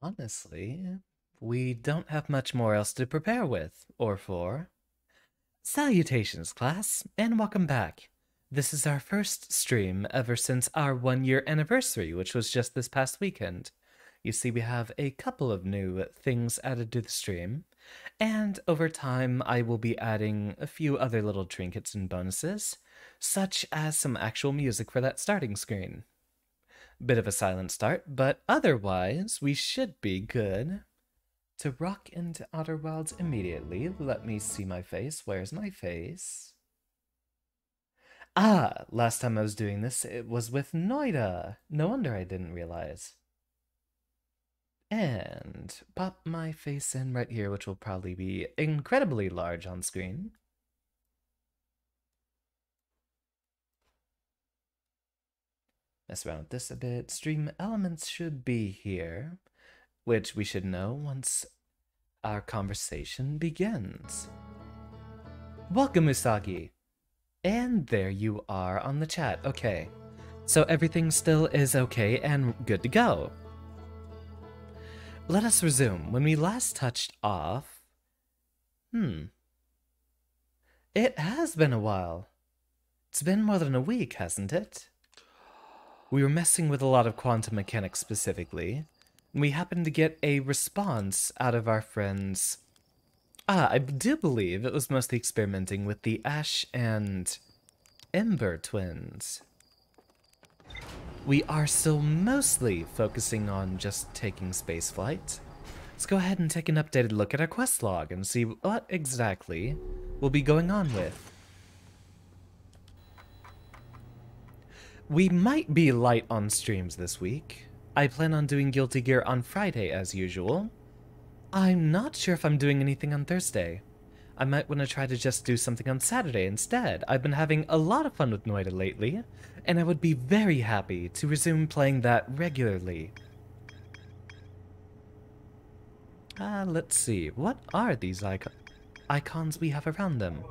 Honestly, we don't have much more else to prepare with, or for. Salutations, class, and welcome back. This is our first stream ever since our 1 year anniversary, which was just this past weekend. You see, we have a couple of new things added to the stream, and over time I will be adding a few other little trinkets and bonuses, such as some actual music for that starting screen. Bit of a silent start, but otherwise, we should be good. To rock into Outer Wilds immediately, let me see my face. Where's my face? Ah, last time I was doing this, it was with Noida. No wonder I didn't realize. And pop my face in right here, which will probably be incredibly large on screen. Mess around with this a bit. Stream elements should be here, which we should know once our conversation begins. Welcome, Usagi. And there you are on the chat. Okay, so everything still is okay and good to go. Let us resume. When we last touched off... It has been a while. It's been more than a week, hasn't it? We were messing with a lot of quantum mechanics specifically. We happened to get a response out of our friends. I do believe it was mostly experimenting with the Ash and Ember twins. We are still mostly focusing on just taking spaceflight. Let's go ahead and take an updated look at our quest log and see what exactly we'll be going on with. We might be light on streams this week. I plan on doing Guilty Gear on Friday as usual. I'm not sure if I'm doing anything on Thursday. I might want to try to just do something on Saturday instead. I've been having a lot of fun with Noida lately, and I would be very happy to resume playing that regularly. Let's see. What are these icons we have around them?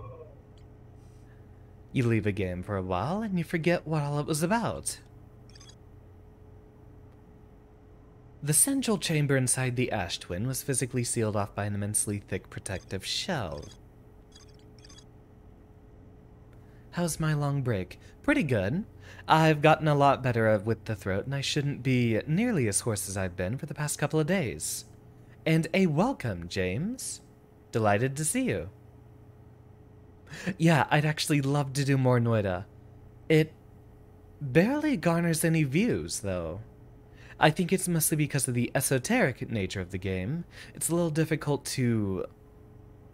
You leave a game for a while and you forget what all it was about. The central chamber inside the Ash Twin was physically sealed off by an immensely thick protective shell. How's my long break? Pretty good. I've gotten a lot better with the throat and I shouldn't be nearly as hoarse as I've been for the past couple of days. And a welcome, James. Delighted to see you. Yeah, I'd actually love to do more Noida. It barely garners any views, though. I think it's mostly because of the esoteric nature of the game. It's a little difficult to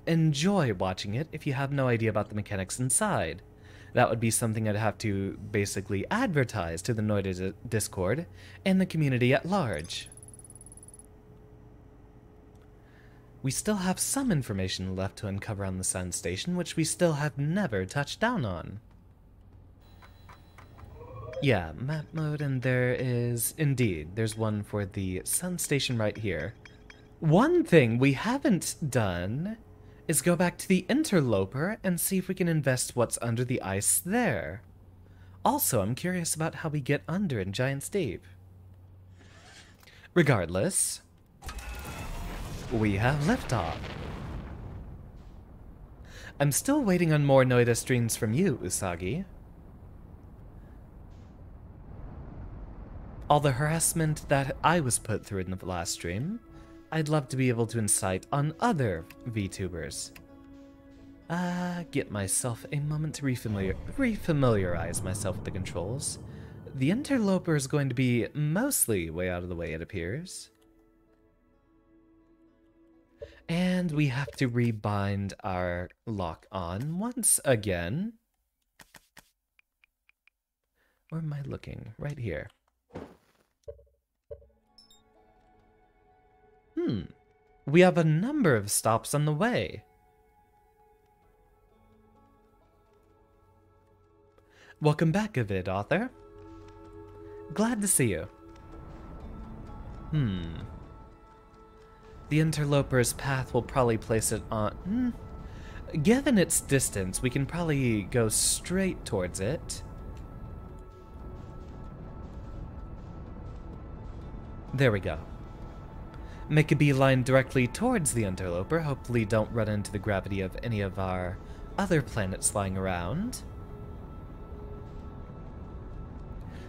enjoy watching it if you have no idea about the mechanics inside. That would be something I'd have to basically advertise to the Noida Discord and the community at large. We still have some information left to uncover on the Sun Station, which we still have never touched down on. Yeah, map mode, and there's one for the Sun Station right here. One thing we haven't done is go back to the Interloper and see if we can invest what's under the ice there. Also, I'm curious about how we get under in Giant's Deep. Regardless, we have liftoff. I'm still waiting on more Noida streams from you, Usagi. All the harassment that I was put through in the last stream, I'd love to be able to incite on other VTubers. Get myself a moment to refamiliarize myself with the controls. The Interloper is going to be mostly way out of the way, it appears. And we have to rebind our lock on once again. Where am I looking? Right here. We have a number of stops on the way. Welcome back, Avid Author. Glad to see you. The Interloper's path will probably place it on... Given its distance, we can probably go straight towards it. There we go. make a beeline directly towards the interloper. Hopefully don't run into the gravity of any of our other planets flying around.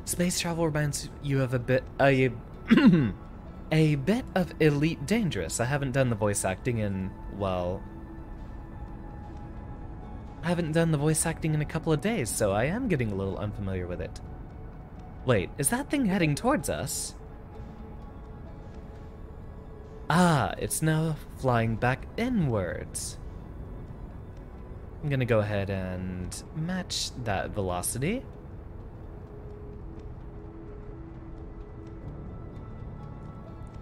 Space travel reminds you of a bit of Elite Dangerous. I haven't done the voice acting in, well, I haven't done the voice acting in a couple of days, so I am getting a little unfamiliar with it. Wait, is that thing heading towards us? Ah, it's now flying back inwards. I'm gonna go ahead and match that velocity.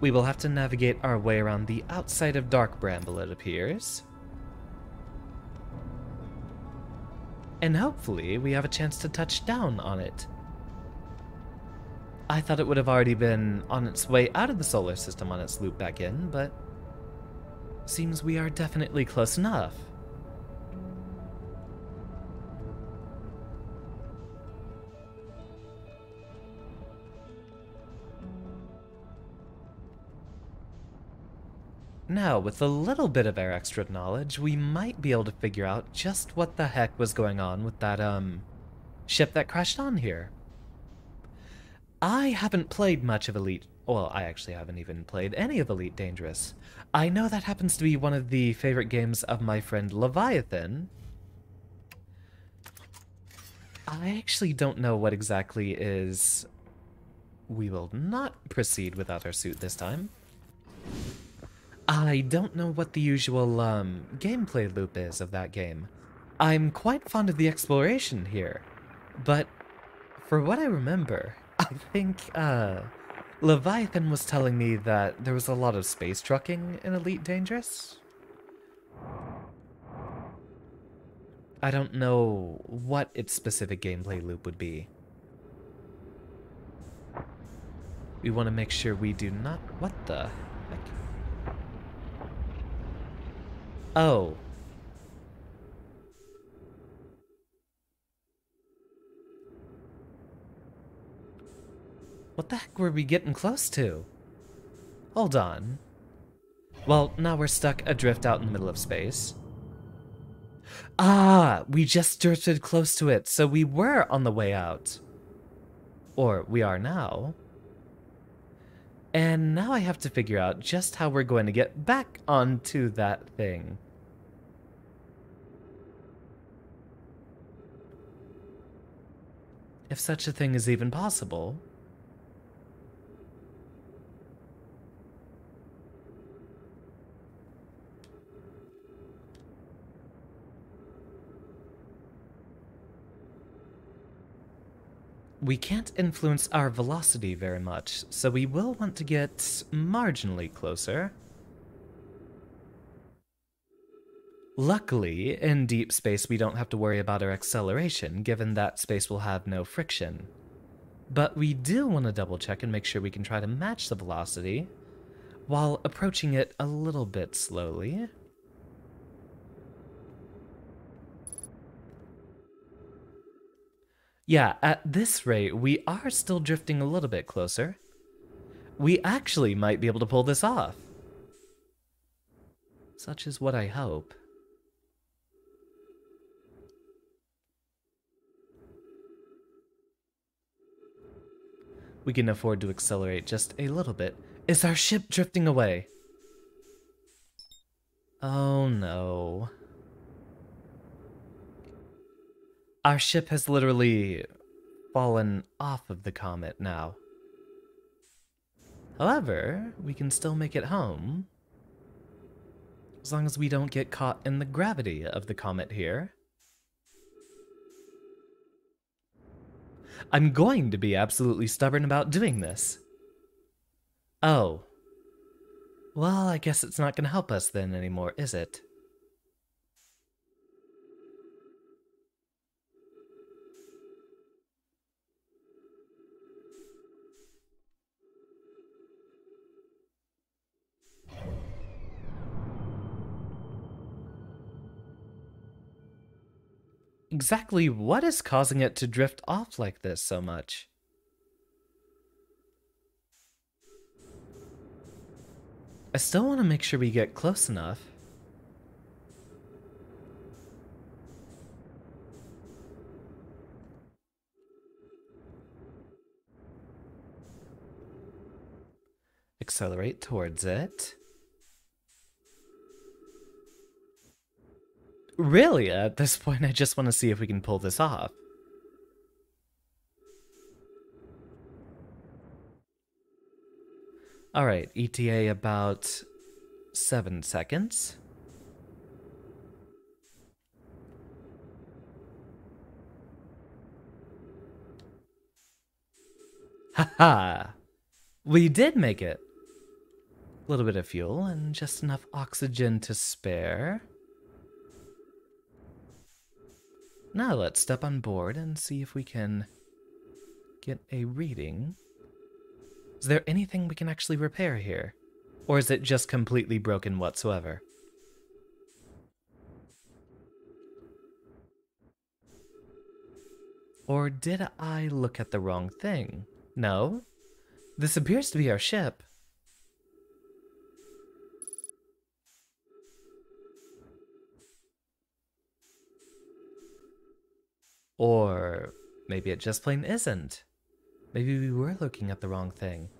We will have to navigate our way around the outside of Dark Bramble, it appears. And hopefully we have a chance to touch down on it. I thought it would have already been on its way out of the solar system on its loop back in, but seems we are definitely close enough. Now, with a little bit of our extra knowledge, we might be able to figure out just what the heck was going on with that, ship that crashed on here. I haven't played much of Elite... Well, I actually haven't even played any of Elite Dangerous. I know that happens to be one of the favorite games of my friend Leviathan. I actually don't know what exactly is... We will not proceed without our suit this time. I don't know what the usual, gameplay loop is of that game. I'm quite fond of the exploration here, but for what I remember, I think, Leviathan was telling me that there was a lot of space trucking in Elite Dangerous. I don't know what its specific gameplay loop would be. We want to make sure we do not... What the heck? Oh. What the heck were we getting close to? Hold on. Well, now we're stuck adrift out in the middle of space. Ah, we just drifted close to it, so we were on the way out. Or we are now. And now I have to figure out just how we're going to get back onto that thing. If such a thing is even possible. We can't influence our velocity very much, so we will want to get marginally closer. Luckily, in deep space we don't have to worry about our acceleration, given that space will have no friction. But we do want to double check and make sure we can try to match the velocity, while approaching it a little bit slowly. Yeah, at this rate, we are still drifting a little bit closer. We actually might be able to pull this off. Such is what I hope. We can afford to accelerate just a little bit. Is our ship drifting away? Oh no. Our ship has literally fallen off of the comet now. However, we can still make it home. As long as we don't get caught in the gravity of the comet here. I'm going to be absolutely stubborn about doing this. Oh. Well, I guess it's not going to help us then anymore, is it? Exactly what is causing it to drift off like this so much? I still want to make sure we get close enough. Accelerate towards it. Really, at this point, I just want to see if we can pull this off. Alright, ETA about 7 seconds. Haha! We did make it! A little bit of fuel and just enough oxygen to spare. Now let's step on board and see if we can get a reading. Is there anything we can actually repair here? Or is it just completely broken whatsoever? Or did I look at the wrong thing? No? This appears to be our ship. Or maybe it just plain isn't. Maybe we were looking at the wrong thing.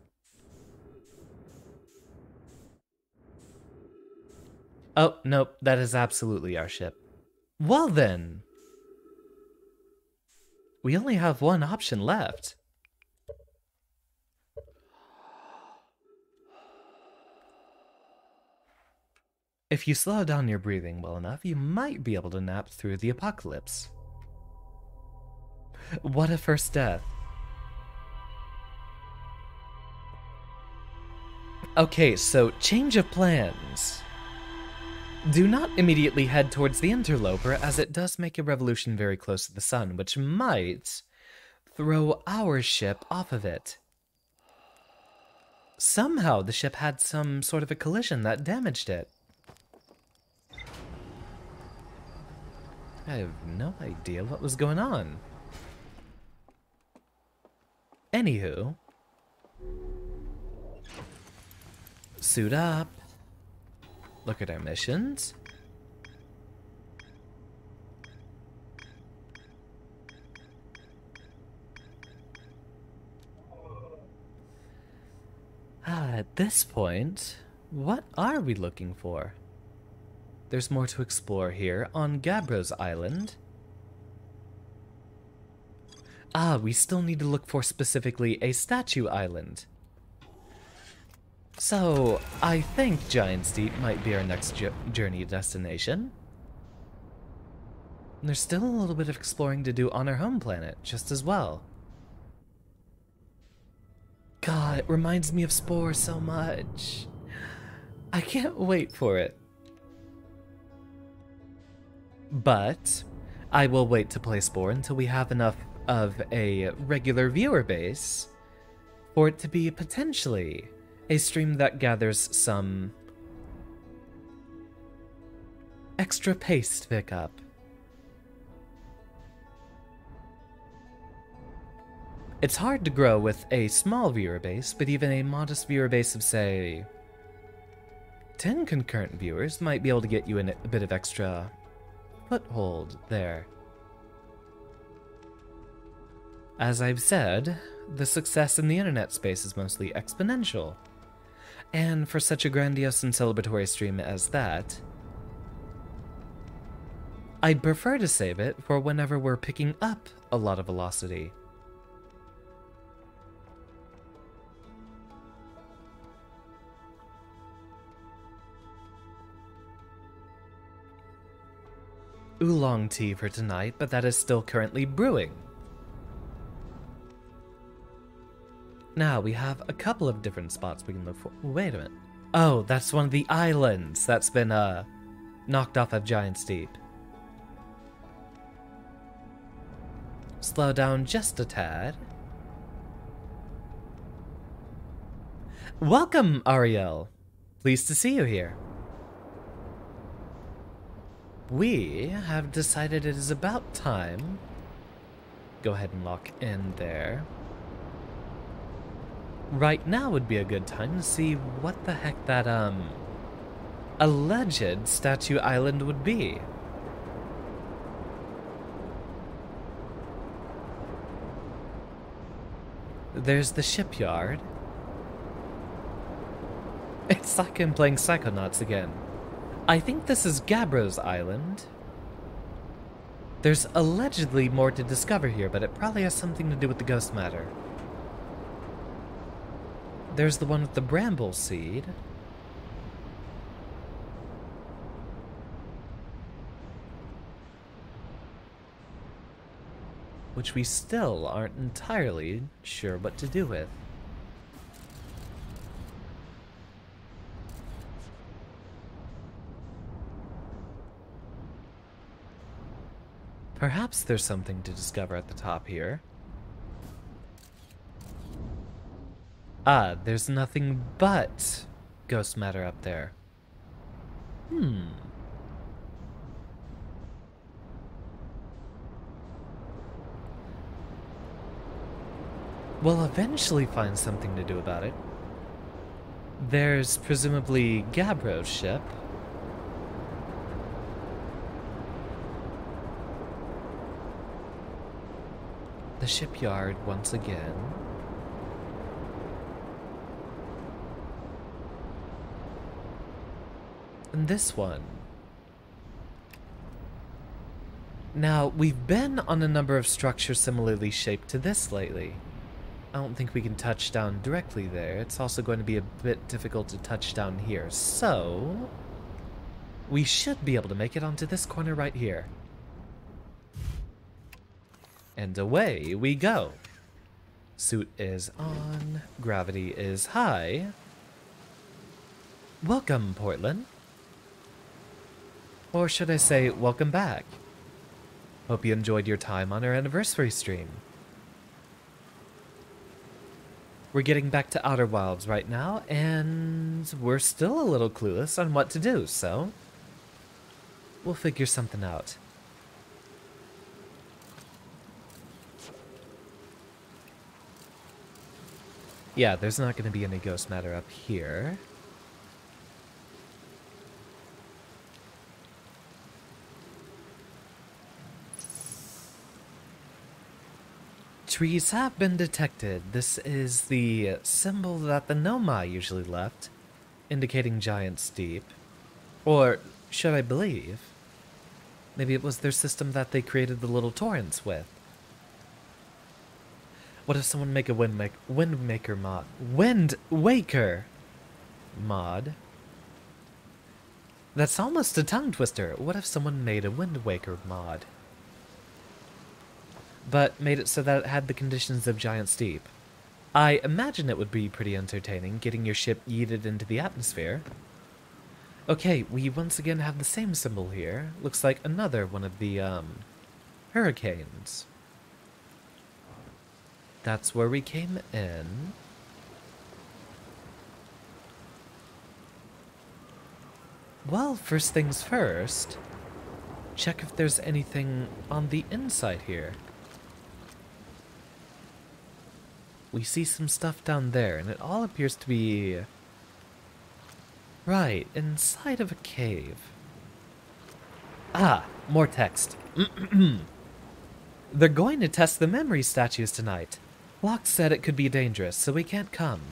Oh, nope, that is absolutely our ship. Well then, we only have one option left. If you slow down your breathing well enough, you might be able to nap through the apocalypse. What a first death. Okay, so change of plans. Do not immediately head towards the interloper, as it does make a revolution very close to the sun, which might throw our ship off of it. Somehow the ship had some sort of a collision that damaged it. I have no idea what was going on. Anywho, suit up. Look at our missions. At this point, what are we looking for? There's more to explore here on Gabbro's Island. We still need to look for specifically a statue island. So, I think Giant's Deep might be our next journey destination. And there's still a little bit of exploring to do on our home planet, just as well. God, it reminds me of Spore so much. I can't wait for it. But I will wait to play Spore until we have enough of a regular viewer base for it to be potentially a stream that gathers some extra pace to pick up. It's hard to grow with a small viewer base, but even a modest viewer base of, say, 10 concurrent viewers might be able to get you in a bit of extra foothold there. As I've said, the success in the internet space is mostly exponential. And for such a grandiose and celebratory stream as that, I'd prefer to save it for whenever we're picking up a lot of velocity. Oolong tea for tonight, but that is still currently brewing. Now, we have a couple of different spots we can look for. Wait a minute. Oh, that's one of the islands that's been, knocked off of Giant's Deep. Slow down just a tad. Welcome, Ariel. Pleased to see you here. We have decided it is about time. Go ahead and lock in there. Right now would be a good time to see what the heck that, alleged Statue Island would be. There's the shipyard. It's like I'm playing Psychonauts again. I think this is Gabbro's Island. There's allegedly more to discover here, but it probably has something to do with the ghost matter. There's the one with the bramble seed. Which we still aren't entirely sure what to do with. Perhaps there's something to discover at the top here. Ah, there's nothing but ghost matter up there. We'll eventually find something to do about it. There's presumably Gabbro's ship. The shipyard once again. And this one. Now, we've been on a number of structures similarly shaped to this lately. I don't think we can touch down directly there. It's also going to be a bit difficult to touch down here. So, we should be able to make it onto this corner right here. And away we go. Suit is on. Gravity is high. Welcome, Portland. Or should I say, welcome back. Hope you enjoyed your time on our anniversary stream. We're getting back to Outer Wilds right now, and we're still a little clueless on what to do, so we'll figure something out. Yeah, there's not going to be any ghost matter up here. Trees have been detected. This is the symbol that the Nomai usually left, indicating Giant's Deep. Or should I believe? Maybe it was their system that they created the little torrents with. What if someone make a Wind Waker mod? That's almost a tongue twister. What if someone made a Wind Waker mod? But made it so that it had the conditions of Giant's Deep. I imagine it would be pretty entertaining, getting your ship yeeted into the atmosphere. Okay, we once again have the same symbol here. Looks like another one of the, hurricanes. That's where we came in. Well, first things first, check if there's anything on the inside here. We see some stuff down there, and it all appears to be... right, inside of a cave. Ah, more text. They're going to test the memory statues tonight. Locke said it could be dangerous, so we can't come.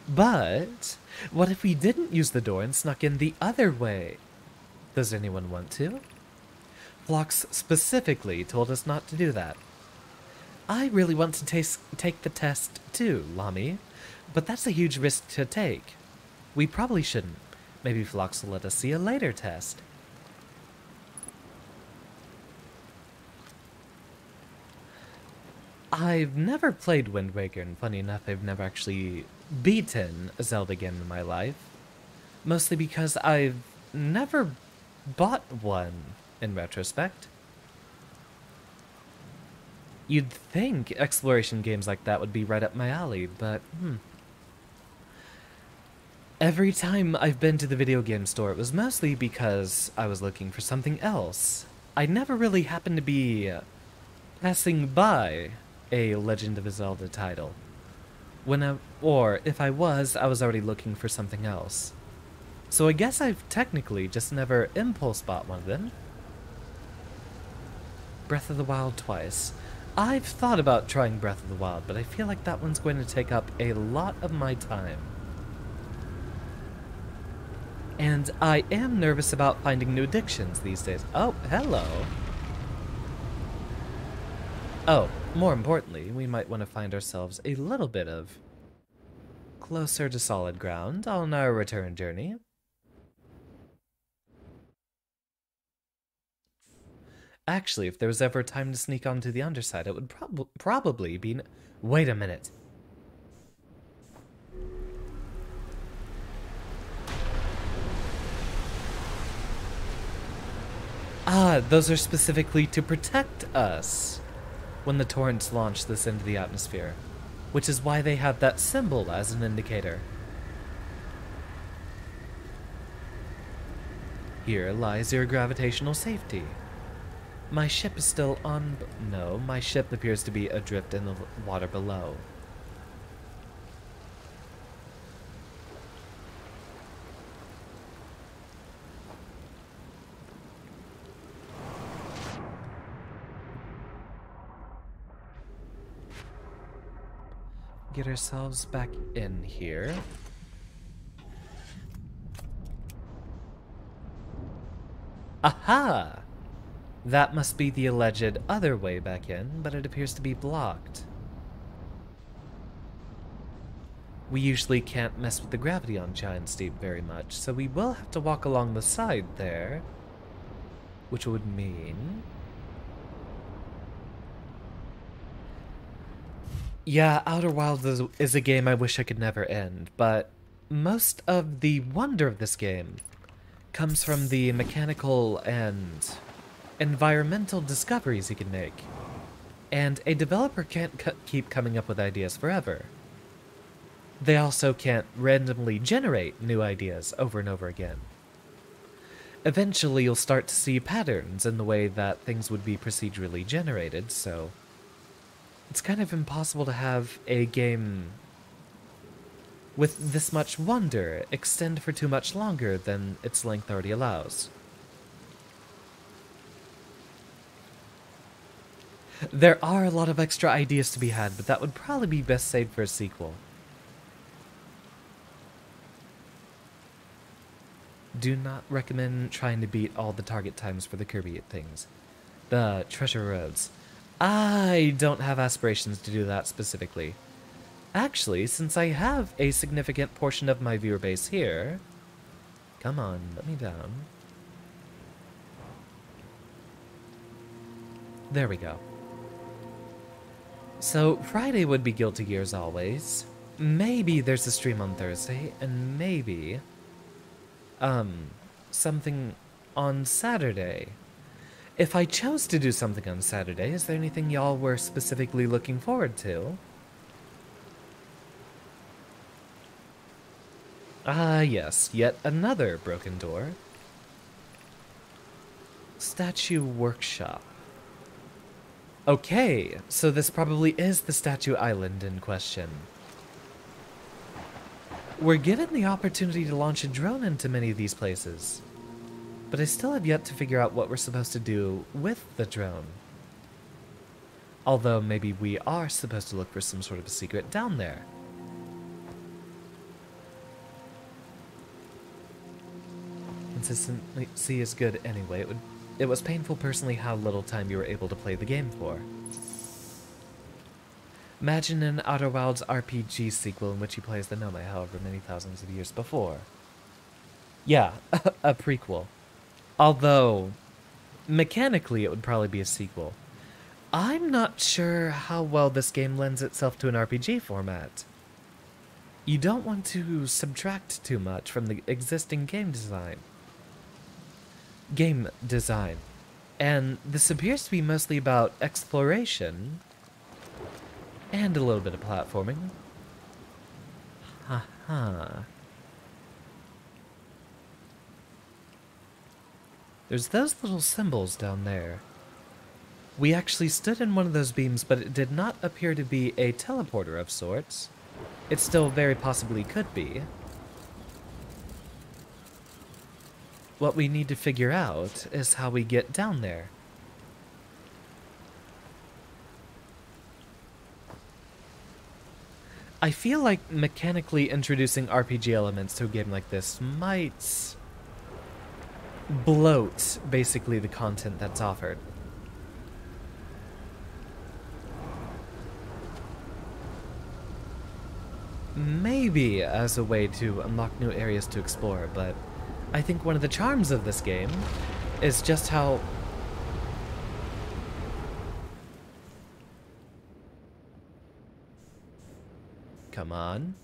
But, what if we didn't use the door and snuck in the other way? Does anyone want to? Phlox specifically told us not to do that. I really want to take the test too, Lami, but that's a huge risk to take. We probably shouldn't. Maybe Phlox will let us see a later test. I've never played Wind Waker, and funny enough, I've never actually beaten a Zelda game in my life. Mostly because I've never bought one, in retrospect. You'd think exploration games like that would be right up my alley, but every time I've been to the video game store, it was mostly because I was looking for something else. I never really happened to be passing by a Legend of Zelda title. Or if I was already looking for something else. So I guess I've technically just never impulse bought one of them. Breath of the Wild twice. I've thought about trying Breath of the Wild, but I feel like that one's going to take up a lot of my time. And I am nervous about finding new addictions these days. Oh, hello. Oh, more importantly, we might want to find ourselves a little bit of closer to solid ground on our return journey. Actually, if there was ever a time to sneak onto the underside, it would probably be... Wait a minute. Ah, those are specifically to protect us when the torrents launch this into the atmosphere, which is why they have that symbol as an indicator. Here lies your gravitational safety. My ship is still on... No, my ship appears to be adrift in the water below. Get ourselves back in here. Aha! That must be the alleged other way back in, but it appears to be blocked. We usually can't mess with the gravity on Giant Steep very much, so we will have to walk along the side there. Which would mean... Yeah, Outer Wilds is a game I wish I could never end, but most of the wonder of this game comes from the mechanical and environmental discoveries you can make. And a developer can't keep coming up with ideas forever. They also can't randomly generate new ideas over and over again. Eventually you'll start to see patterns in the way that things would be procedurally generated, so it's kind of impossible to have a game with this much wonder extend for too much longer than its length already allows. There are a lot of extra ideas to be had, but that would probably be best saved for a sequel. Do not recommend trying to beat all the target times for the Kirby things. The treasure roads. I don't have aspirations to do that specifically. Actually, since I have a significant portion of my viewer base here... Come on, let me down. There we go. So, Friday would be Guilty Gear as always. Maybe there's a stream on Thursday, and maybe... something on Saturday. If I chose to do something on Saturday, is there anything y'all were specifically looking forward to? Ah, yes, yet another broken door. Statue Workshop. Okay, so this probably is the Statue Island in question. We're given the opportunity to launch a drone into many of these places, but I still have yet to figure out what we're supposed to do with the drone. Although maybe we are supposed to look for some sort of a secret down there. Consistency is good anyway. It was painful personally how little time you were able to play the game for. Imagine an Outer Wilds RPG sequel in which he plays the Nomai however many thousands of years before. Yeah, a prequel. Although, mechanically it would probably be a sequel. I'm not sure how well this game lends itself to an RPG format. You don't want to subtract too much from the existing game design. And this appears to be mostly about exploration and a little bit of platforming. Haha. There's those little symbols down there. We actually stood in one of those beams, but it did not appear to be a teleporter of sorts. It still very possibly could be. What we need to figure out is how we get down there. I feel like mechanically introducing RPG elements to a game like this might bloat, basically, the content that's offered. Maybe as a way to unlock new areas to explore, but I think one of the charms of this game is just how... Come on.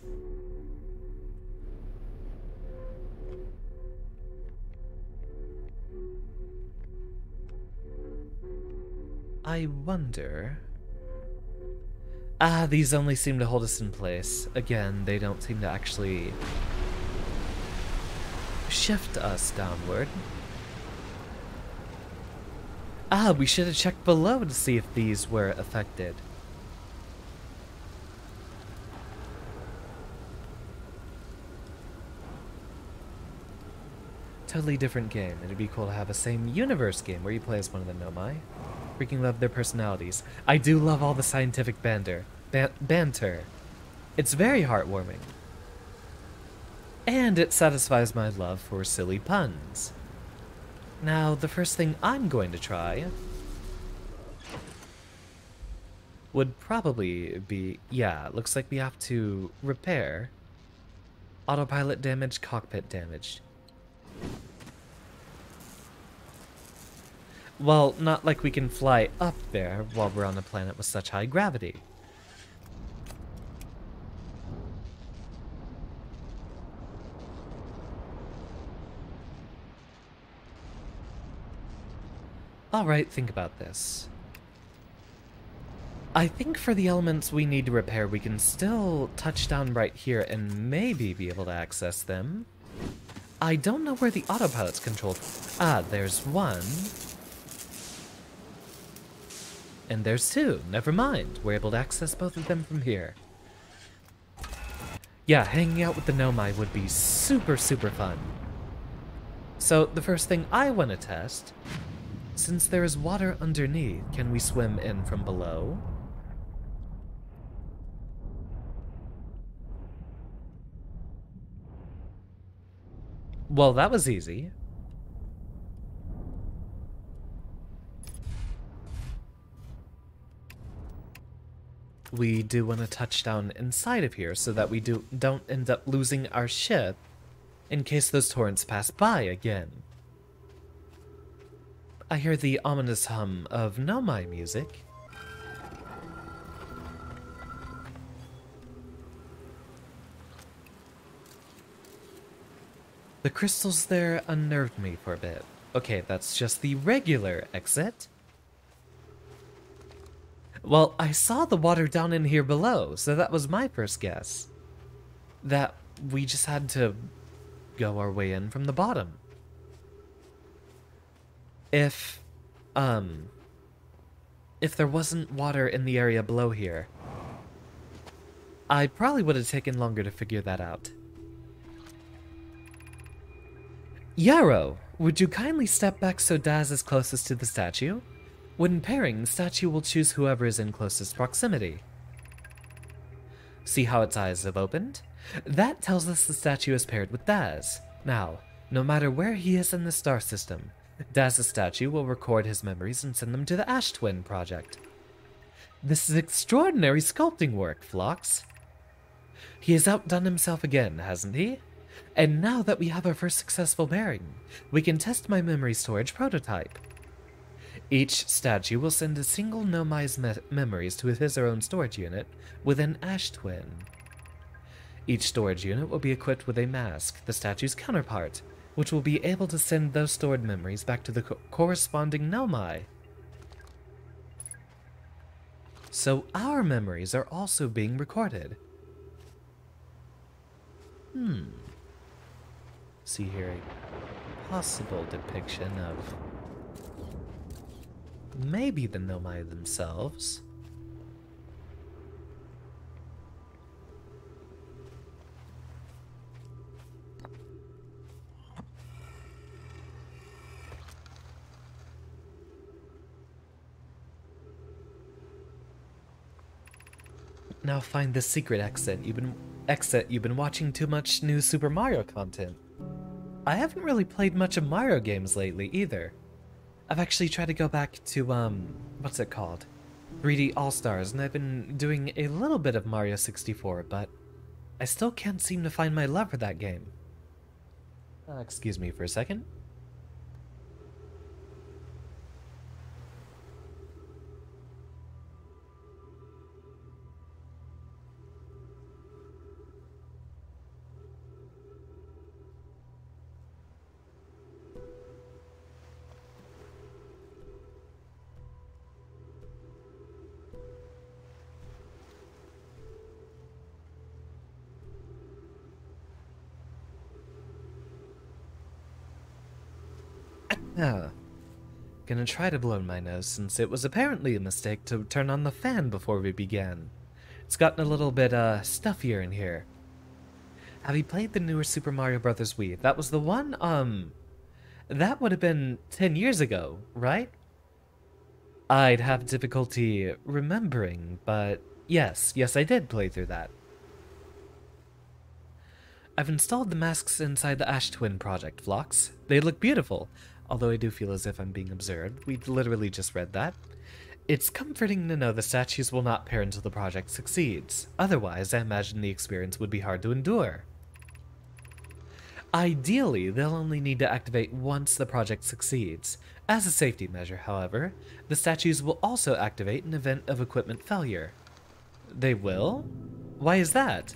I wonder... Ah, these only seem to hold us in place. Again, they don't seem to actually shift us downward. Ah, we should have checked below to see if these were affected. Totally different game. It'd be cool to have a same universe game where you play as one of the Nomai. Freaking love their personalities. I do love all the scientific banter. It's very heartwarming. And it satisfies my love for silly puns. Now, the first thing I'm going to try would probably be... Yeah, it looks like we have to repair. Autopilot damaged, cockpit damaged. Well, not like we can fly up there while we're on a planet with such high gravity. Alright, think about this. I think for the elements we need to repair, we can still touch down right here and maybe be able to access them. I don't know where the autopilot's controlled. Ah, there's one. And there's two. Never mind. We're able to access both of them from here. Yeah, hanging out with the Nomai would be super, super fun. So, the first thing I want to test, since there is water underneath, can we swim in from below? Well, that was easy. We do want to touch down inside of here so that we don't end up losing our ship in case those torrents pass by again. I hear the ominous hum of Nomai music. The crystals there unnerved me for a bit. Okay, that's just the regular exit. Well, I saw the water down in here below, so that was my first guess. That we just had to go our way in from the bottom. If there wasn't water in the area below here, I probably would have taken longer to figure that out. Yarrow, would you kindly step back so Daz is closest to the statue? When pairing, the statue will choose whoever is in closest proximity. See how its eyes have opened? That tells us the statue is paired with Daz. Now, no matter where he is in the star system, Daz's statue will record his memories and send them to the Ash Twin project. This is extraordinary sculpting work, Phlox. He has outdone himself again, hasn't he? And now that we have our first successful pairing, we can test my memory storage prototype. Each statue will send a single Nomai's memories to his or own storage unit with an Ash Twin. Each storage unit will be equipped with a mask, the statue's counterpart, which will be able to send those stored memories back to the corresponding Nomai. So our memories are also being recorded. See here a possible depiction of maybe the Nomai themselves. Now find the secret exit. You've been watching too much new Super Mario content. I haven't really played much of Mario games lately either. I've actually tried to go back to what's it called? 3D All-Stars, and I've been doing a little bit of Mario 64, but I still can't seem to find my love for that game. Excuse me for a second. Gonna try to blow my nose since it was apparently a mistake to turn on the fan before we began. It's gotten a little bit, stuffier in here. Have you played the newer Super Mario Bros. Wii? That was the one, that would have been 10 years ago, right? I'd have difficulty remembering, but yes, I did play through that. I've installed the masks inside the Ash Twin project, Phlox. They look beautiful, although I do feel as if I'm being observed. We literally just read that. It's comforting to know the statues will not pair until the project succeeds. Otherwise, I imagine the experience would be hard to endure. Ideally, they'll only need to activate once the project succeeds. As a safety measure, however, the statues will also activate in event of equipment failure. They will? Why is that?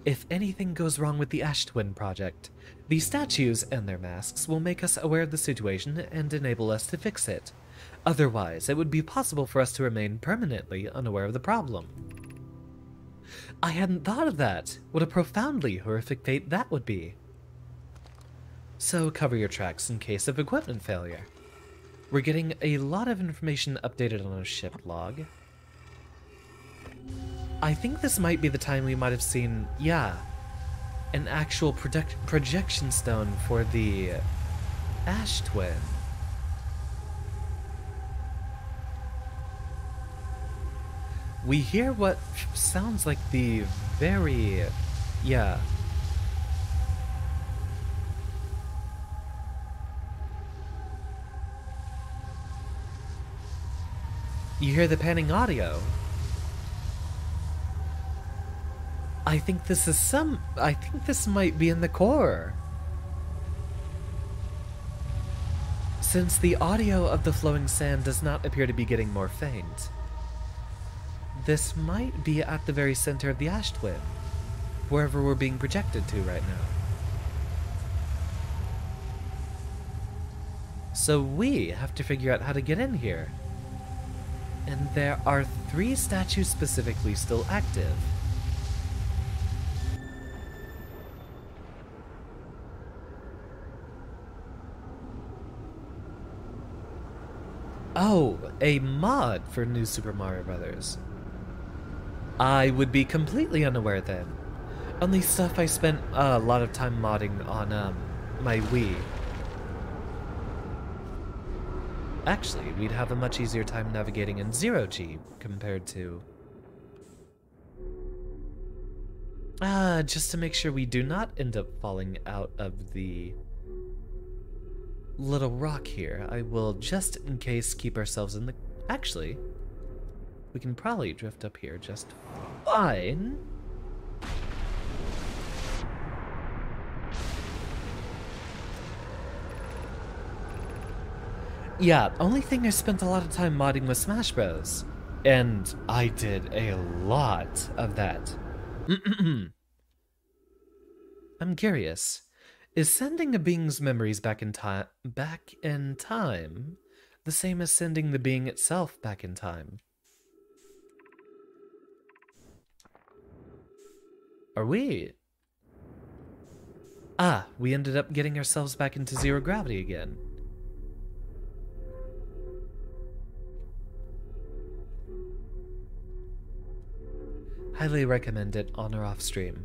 If anything goes wrong with the Ash Twin project, the statues and their masks will make us aware of the situation and enable us to fix it. Otherwise, it would be possible for us to remain permanently unaware of the problem. I hadn't thought of that. What a profoundly horrific fate that would be. So cover your tracks in case of equipment failure. We're getting a lot of information updated on our ship log. I think this might be the time we might have seen, an actual projection stone for the Ash Twin. We hear what sounds like the very, You hear the panning audio. I think this might be in the core. Since the audio of the flowing sand does not appear to be getting more faint. This might be at the very center of the Ash Twin, wherever we're being projected to right now. So we have to figure out how to get in here. And there are 3 statues specifically still active. Oh, a mod for New Super Mario Bros. I would be completely unaware then. Only stuff I spent a lot of time modding on my Wii. Actually, we'd have a much easier time navigating in 0G compared to... just to make sure we do not end up falling out of the little rock here, I will just in case keep ourselves in the... Actually, we can probably drift up here just fine. Yeah, only thing I spent a lot of time modding was Smash Bros. And I did a lot of that. I'm curious. Is sending a being's memories back in time the same as sending the being itself back in time? Are we? We ended up getting ourselves back into zero gravity again. Highly recommend it on or off stream.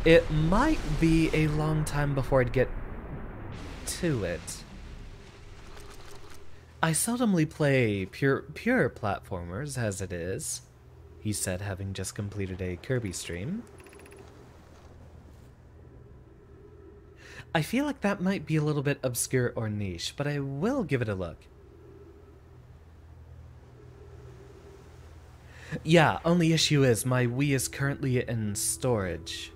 It might be a long time before I'd get to it. I seldomly play pure platformers as it is. he said, having just completed a Kirby stream. I feel like that might be a little bit obscure or niche, but I will give it a look. Yeah, only issue is my Wii is currently in storage.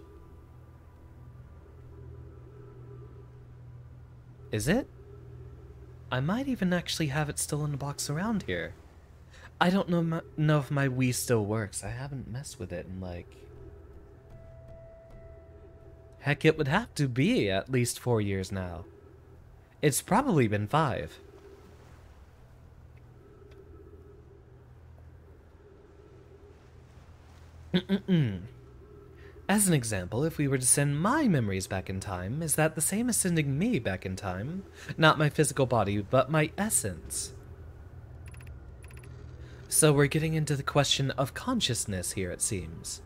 Is it? I might even actually have it still in a box around here. I don't know if my Wii still works. I haven't messed with it in like... Heck, it would have to be at least 4 years now. It's probably been 5. As an example, if we were to send my memories back in time, is that the same as sending me back in time? Not my physical body, but my essence. So we're getting into the question of consciousness here, it seems.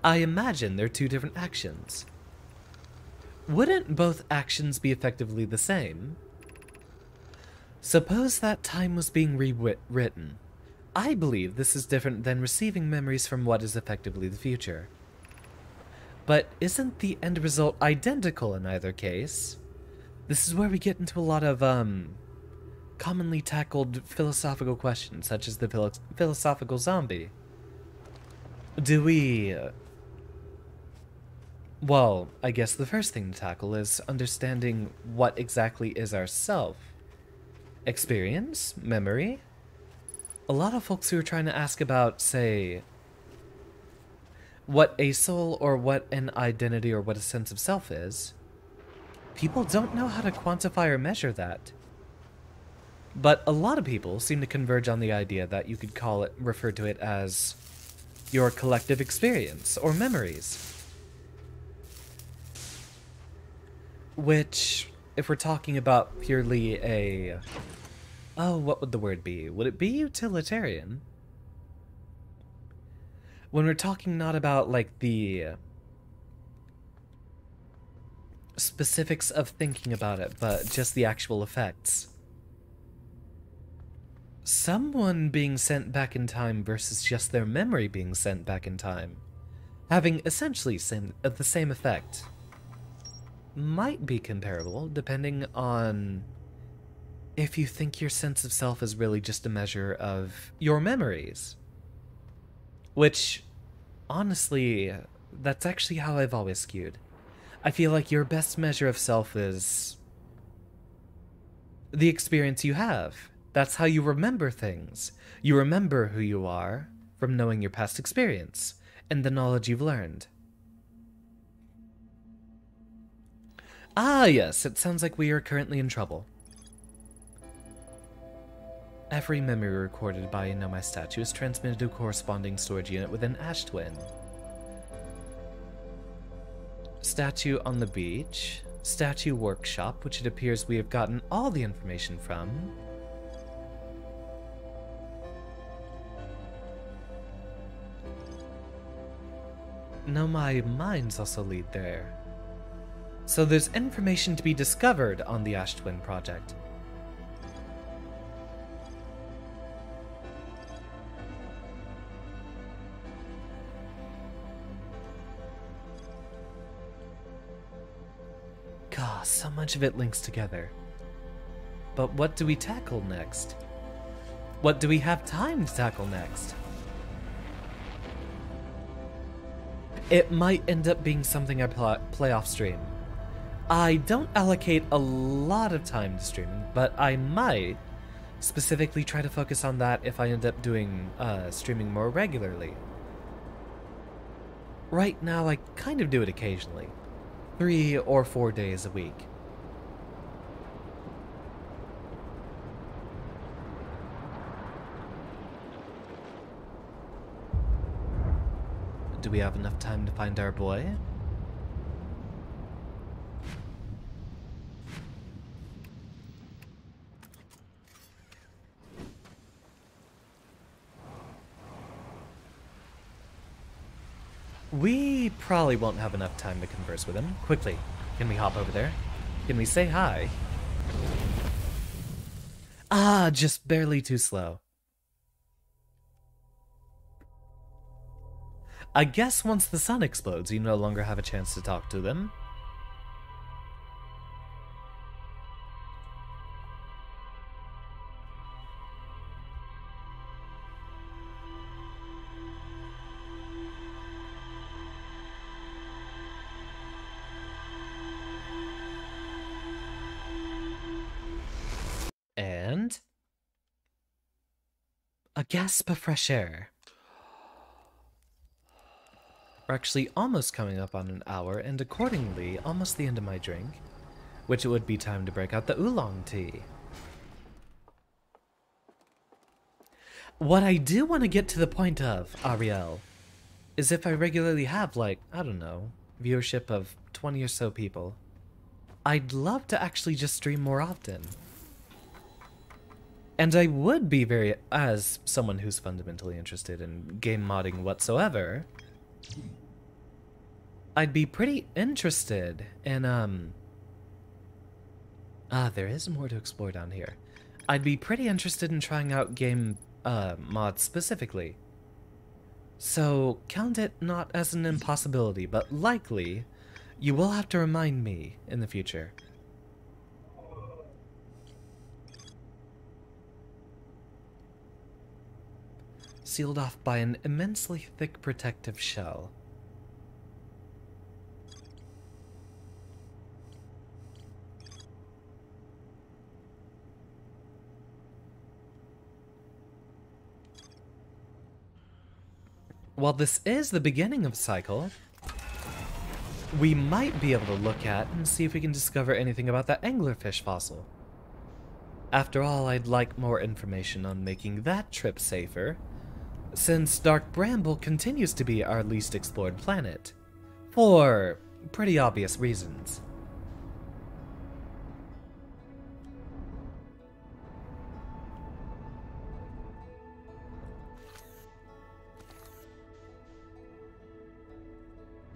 I imagine they're 2 different actions. Wouldn't both actions be effectively the same? Suppose that time was being rewritten. I believe this is different than receiving memories from what is effectively the future. But isn't the end result identical in either case? This is where we get into a lot of, commonly tackled philosophical questions, such as the philosophical zombie. Do we... Well, I guess the first thing to tackle is understanding what exactly is our self. Experience? Memory? A lot of folks who are trying to ask about, say, what a soul or what an identity or what a sense of self is, people don't know how to quantify or measure that. But a lot of people seem to converge on the idea that you could refer to it as your collective experience or memories. Which, if we're talking about purely a... Oh, what would the word be? Would it be utilitarian? When we're talking not about, like, the specifics of thinking about it, but just the actual effects. Someone being sent back in time versus just their memory being sent back in time, having essentially the same effect, might be comparable, depending on if you think your sense of self is really just a measure of your memories. Which, honestly, that's actually how I've always skewed. I feel like your best measure of self is the experience you have. That's how you remember things. You remember who you are from knowing your past experience and the knowledge you've learned. Ah, yes, it sounds like we are currently in trouble. Every memory recorded by a Nomai statue is transmitted to a corresponding storage unit within Ash Twin. Statue on the beach. Statue workshop, which it appears we have gotten all the information from. Nomai mines also lead there. So there's information to be discovered on the Ash Twin project. God, so much of it links together. But what do we tackle next? What do we have time to tackle next? It might end up being something I play off stream. I don't allocate a lot of time to streaming, but I might specifically try to focus on that if I end up doing streaming more regularly. Right now, I kind of do it occasionally. 3 or 4 days a week. Do we have enough time to find our boy? We probably won't have enough time to converse with him. Quickly, can we hop over there? Can we say hi? Ah, just barely too slow. I guess once the sun explodes, you no longer have a chance to talk to them. And a gasp of fresh air. We're actually almost coming up on an hour, and accordingly, almost the end of my drink, which it would be time to break out the oolong tea. What I do want to get to the point of, Ariel, is if I regularly have, like, I don't know, viewership of 20 or so people, I'd love to actually just stream more often. And I would be very, as someone who's fundamentally interested in game modding whatsoever, I'd be pretty interested in, there is more to explore down here. I'd be pretty interested in trying out game, mods specifically. So, count it not as an impossibility, but likely, you will have to remind me in the future. Sealed off by an immensely thick protective shell. While this is the beginning of a cycle, we might be able to look at and see if we can discover anything about that anglerfish fossil. After all, I'd like more information on making that trip safer, since Dark Bramble continues to be our least explored planet, for pretty obvious reasons.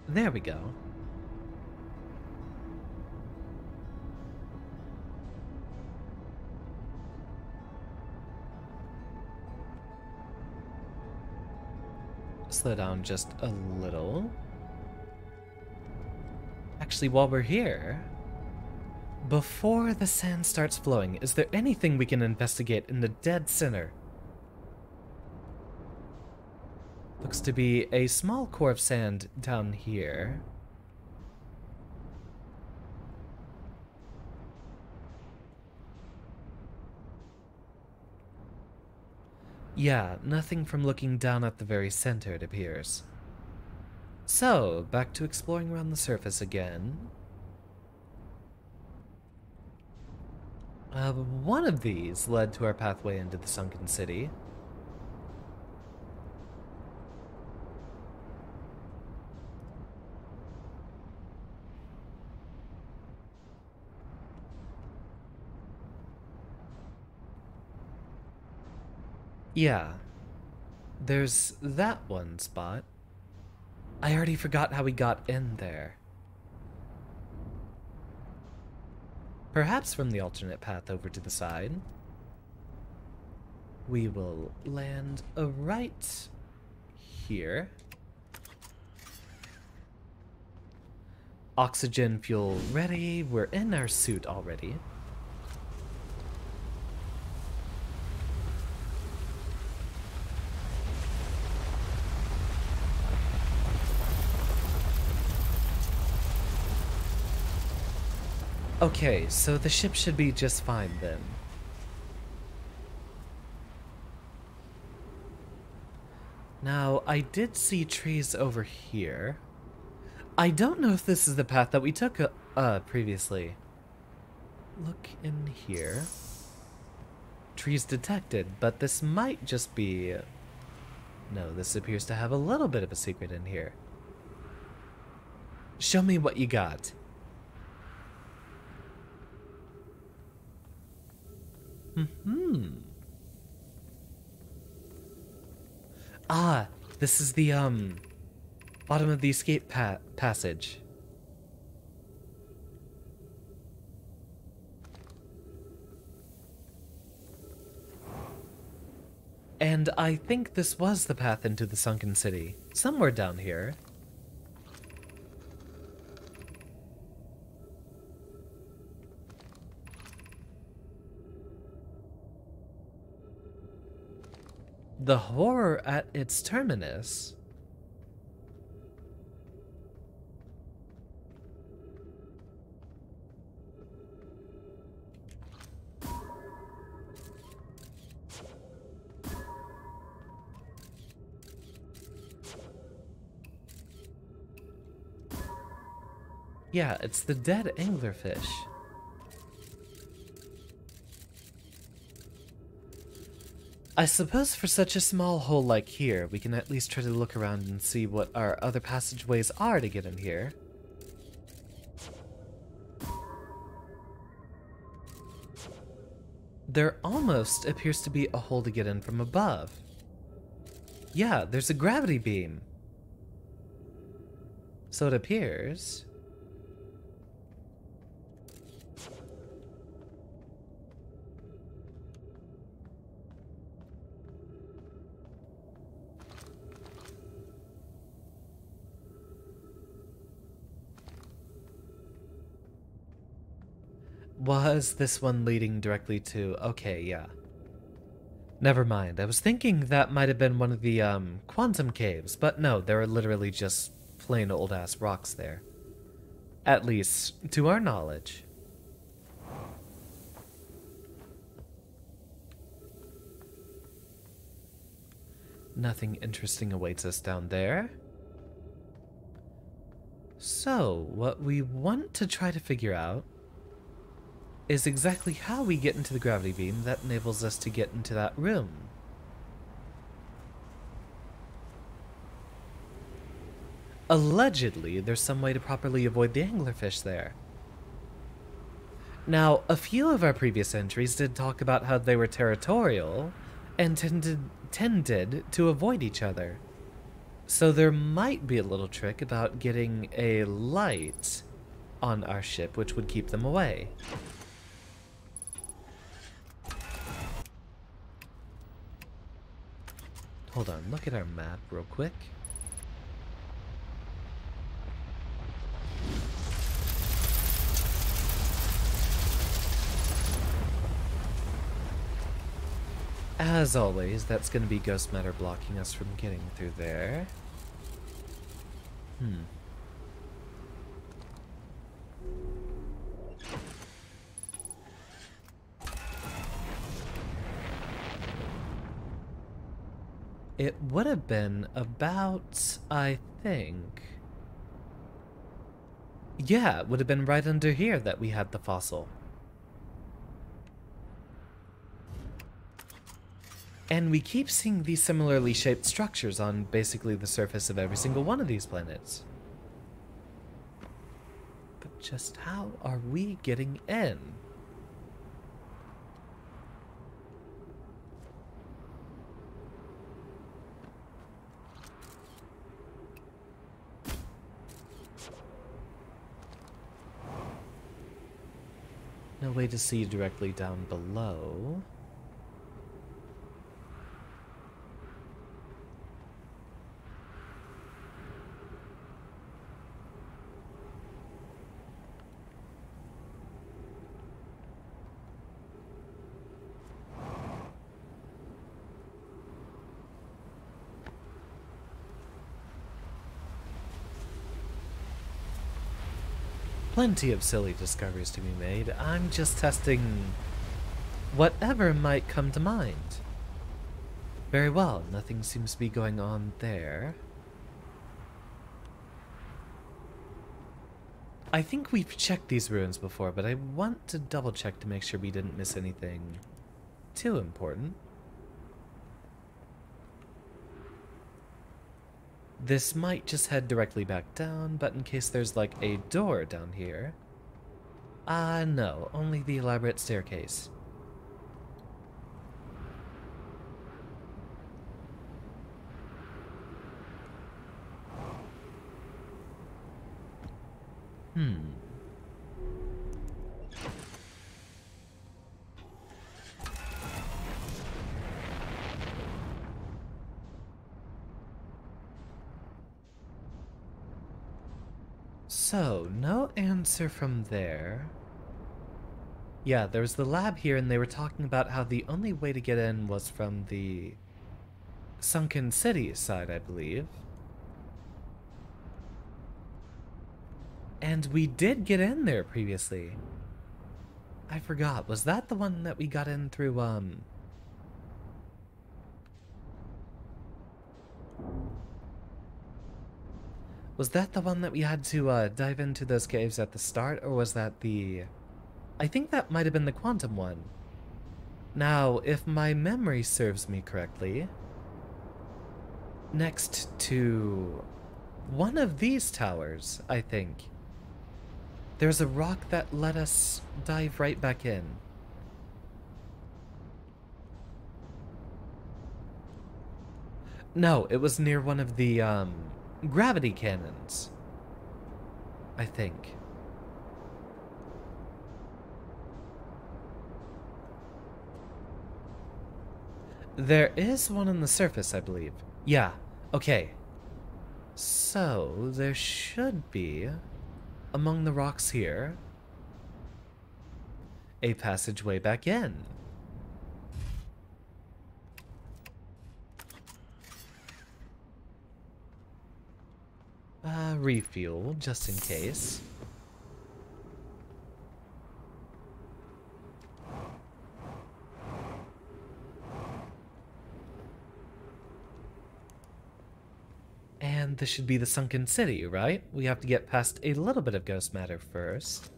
There we go. Slow down just a little. Actually, while we're here, before the sand starts flowing, is there anything we can investigate in the dead center? Looks to be a small core of sand down here. Yeah, nothing from looking down at the very center, it appears. So, back to exploring around the surface again. One of these led to our pathway into the sunken city. Yeah, there's that one spot. I already forgot how we got in there. Perhaps from the alternate path over to the side. We will land right here. Oxygen fuel ready. We're in our suit already. Okay, so the ship should be just fine then. Now, I did see trees over here. I don't know if this is the path that we took previously. Look in here. Trees detected, but this might just be... No, this appears to have a little bit of a secret in here. Show me what you got. Ah, this is the, bottom of the escape passage. And I think this was the path into the sunken city. Somewhere down here. The horror at its terminus. Yeah, it's the dead anglerfish. I suppose for such a small hole like here, we can at least try to look around and see what our other passageways are to get in here. There almost appears to be a hole to get in from above. Yeah, there's a gravity beam. So it appears. Was this one leading directly to... Okay, yeah. Never mind. I was thinking that might have been one of the, quantum caves, but no, there are literally just plain old-ass rocks there. At least, to our knowledge. Nothing interesting awaits us down there. So, what we want to try to figure out is exactly how we get into the gravity beam that enables us to get into that room. Allegedly, there's some way to properly avoid the anglerfish there. Now, a few of our previous entries did talk about how they were territorial and tended to avoid each other. So there might be a little trick about getting a light on our ship which would keep them away. Hold on, look at our map real quick. As always, that's going to be ghost matter blocking us from getting through there. It would have been about, I think... Yeah, it would have been right under here that we had the fossil. And we keep seeing these similarly shaped structures on basically the surface of every single one of these planets. But just how are we getting in? No way to see directly down below. Plenty of silly discoveries to be made. I'm just testing whatever might come to mind. Very well, nothing seems to be going on there. I think we've checked these ruins before, but I want to double check to make sure we didn't miss anything too important. This might just head directly back down, but in case there's like a door down here. No, only the elaborate staircase. So, no answer from there. Yeah, there was the lab here, and they were talking about how the only way to get in was from the Sunken City side, I believe. And we did get in there previously. I forgot, was that the one that we got in through, was that the one that we had to, dive into those caves at the start, or was that the... I think that might have been the quantum one. Now, if my memory serves me correctly, next to one of these towers, I think, there's a rock that let us dive right back in. No, it was near one of the, gravity cannons, I think. There is one on the surface, I believe. Yeah, okay. So, there should be, among the rocks here, a passageway back in. Refuel, just in case. And this should be the Sunken City, right? We have to get past a little bit of ghost matter first.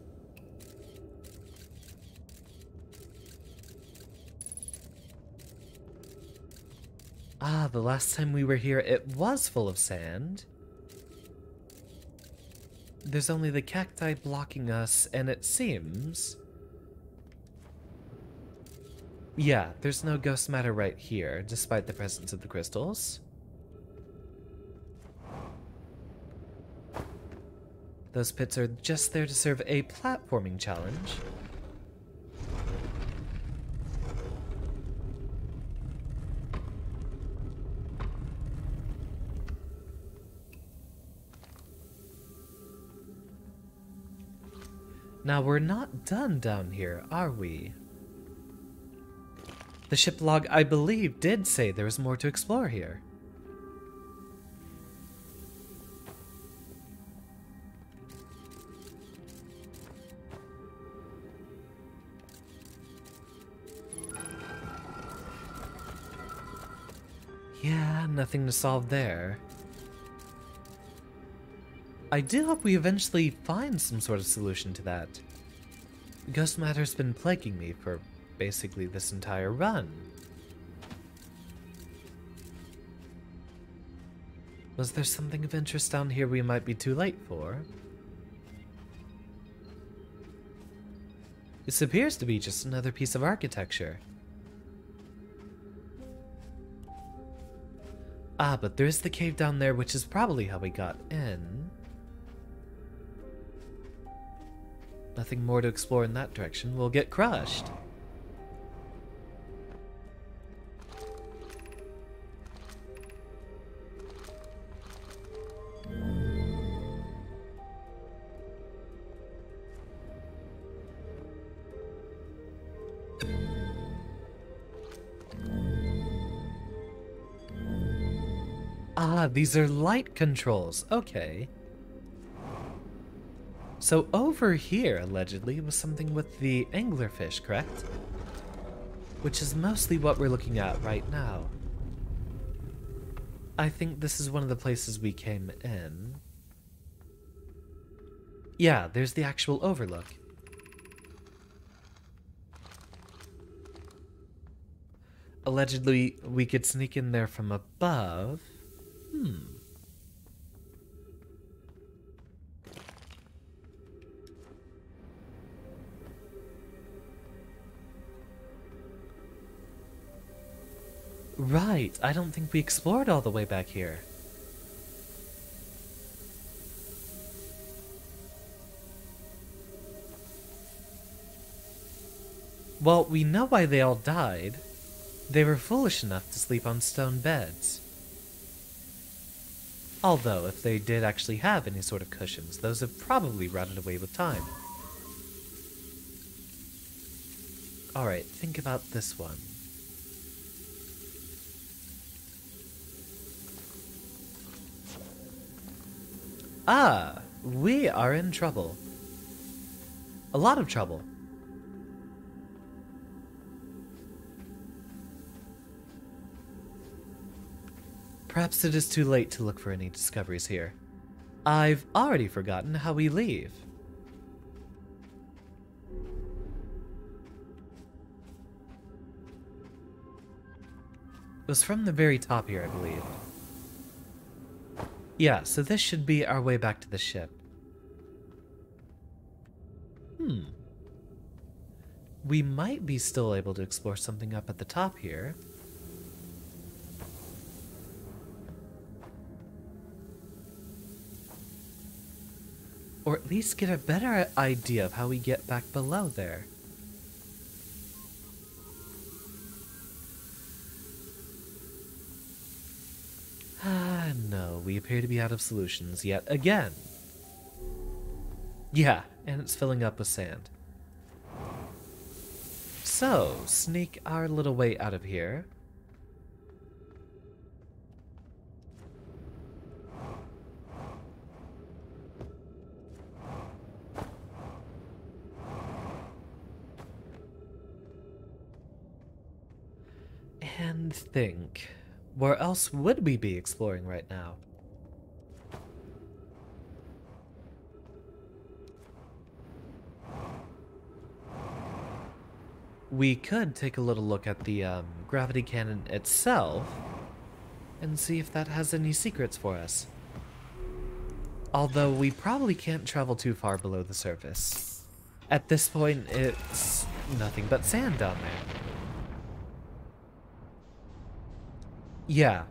Ah, the last time we were here, it was full of sand. There's only the cacti blocking us, and it seems... Yeah, there's no ghost matter right here, despite the presence of the crystals. Those pits are just there to serve a platforming challenge. Now, we're not done down here, are we? The ship log, I believe, did say there was more to explore here. Yeah, nothing to solve there. I do hope we eventually find some sort of solution to that. Ghost matter's been plaguing me for basically this entire run. Was there something of interest down here we might be too late for? This appears to be just another piece of architecture. Ah, but there is the cave down there, which is probably how we got in. Nothing more to explore in that direction. We'll get crushed. Ah, these are light controls. Okay. So over here, allegedly, was something with the anglerfish, correct? Which is mostly what we're looking at right now. I think this is one of the places we came in. Yeah, there's the actual overlook. Allegedly, we could sneak in there from above. Right, I don't think we explored all the way back here. Well, we know why they all died. They were foolish enough to sleep on stone beds. Although, if they did actually have any sort of cushions, those have probably rotted away with time. Alright, think about this one. Ah, we are in trouble. A lot of trouble. Perhaps it is too late to look for any discoveries here. I've already forgotten how we leave. It was from the very top here, I believe. Yeah, so this should be our way back to the ship. We might be still able to explore something up at the top here. Or at least get a better idea of how we get back below there. Ah, no, we appear to be out of solutions yet again. Yeah, and it's filling up with sand. So, sneak our little way out of here. And think, where else would we be exploring right now? We could take a little look at the gravity cannon itself and see if that has any secrets for us. Although we probably can't travel too far below the surface. At this point, it's nothing but sand down there. Yeah.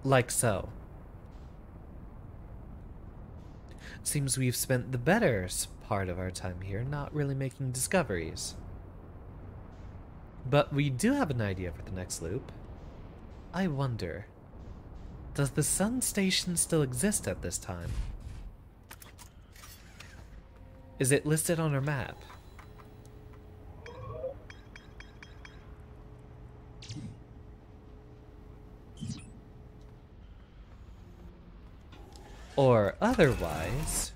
Like so. Seems we've spent the better part of our time here not really making discoveries. But we do have an idea for the next loop. I wonder, does the sun station still exist at this time? Is it listed on our map? Or otherwise,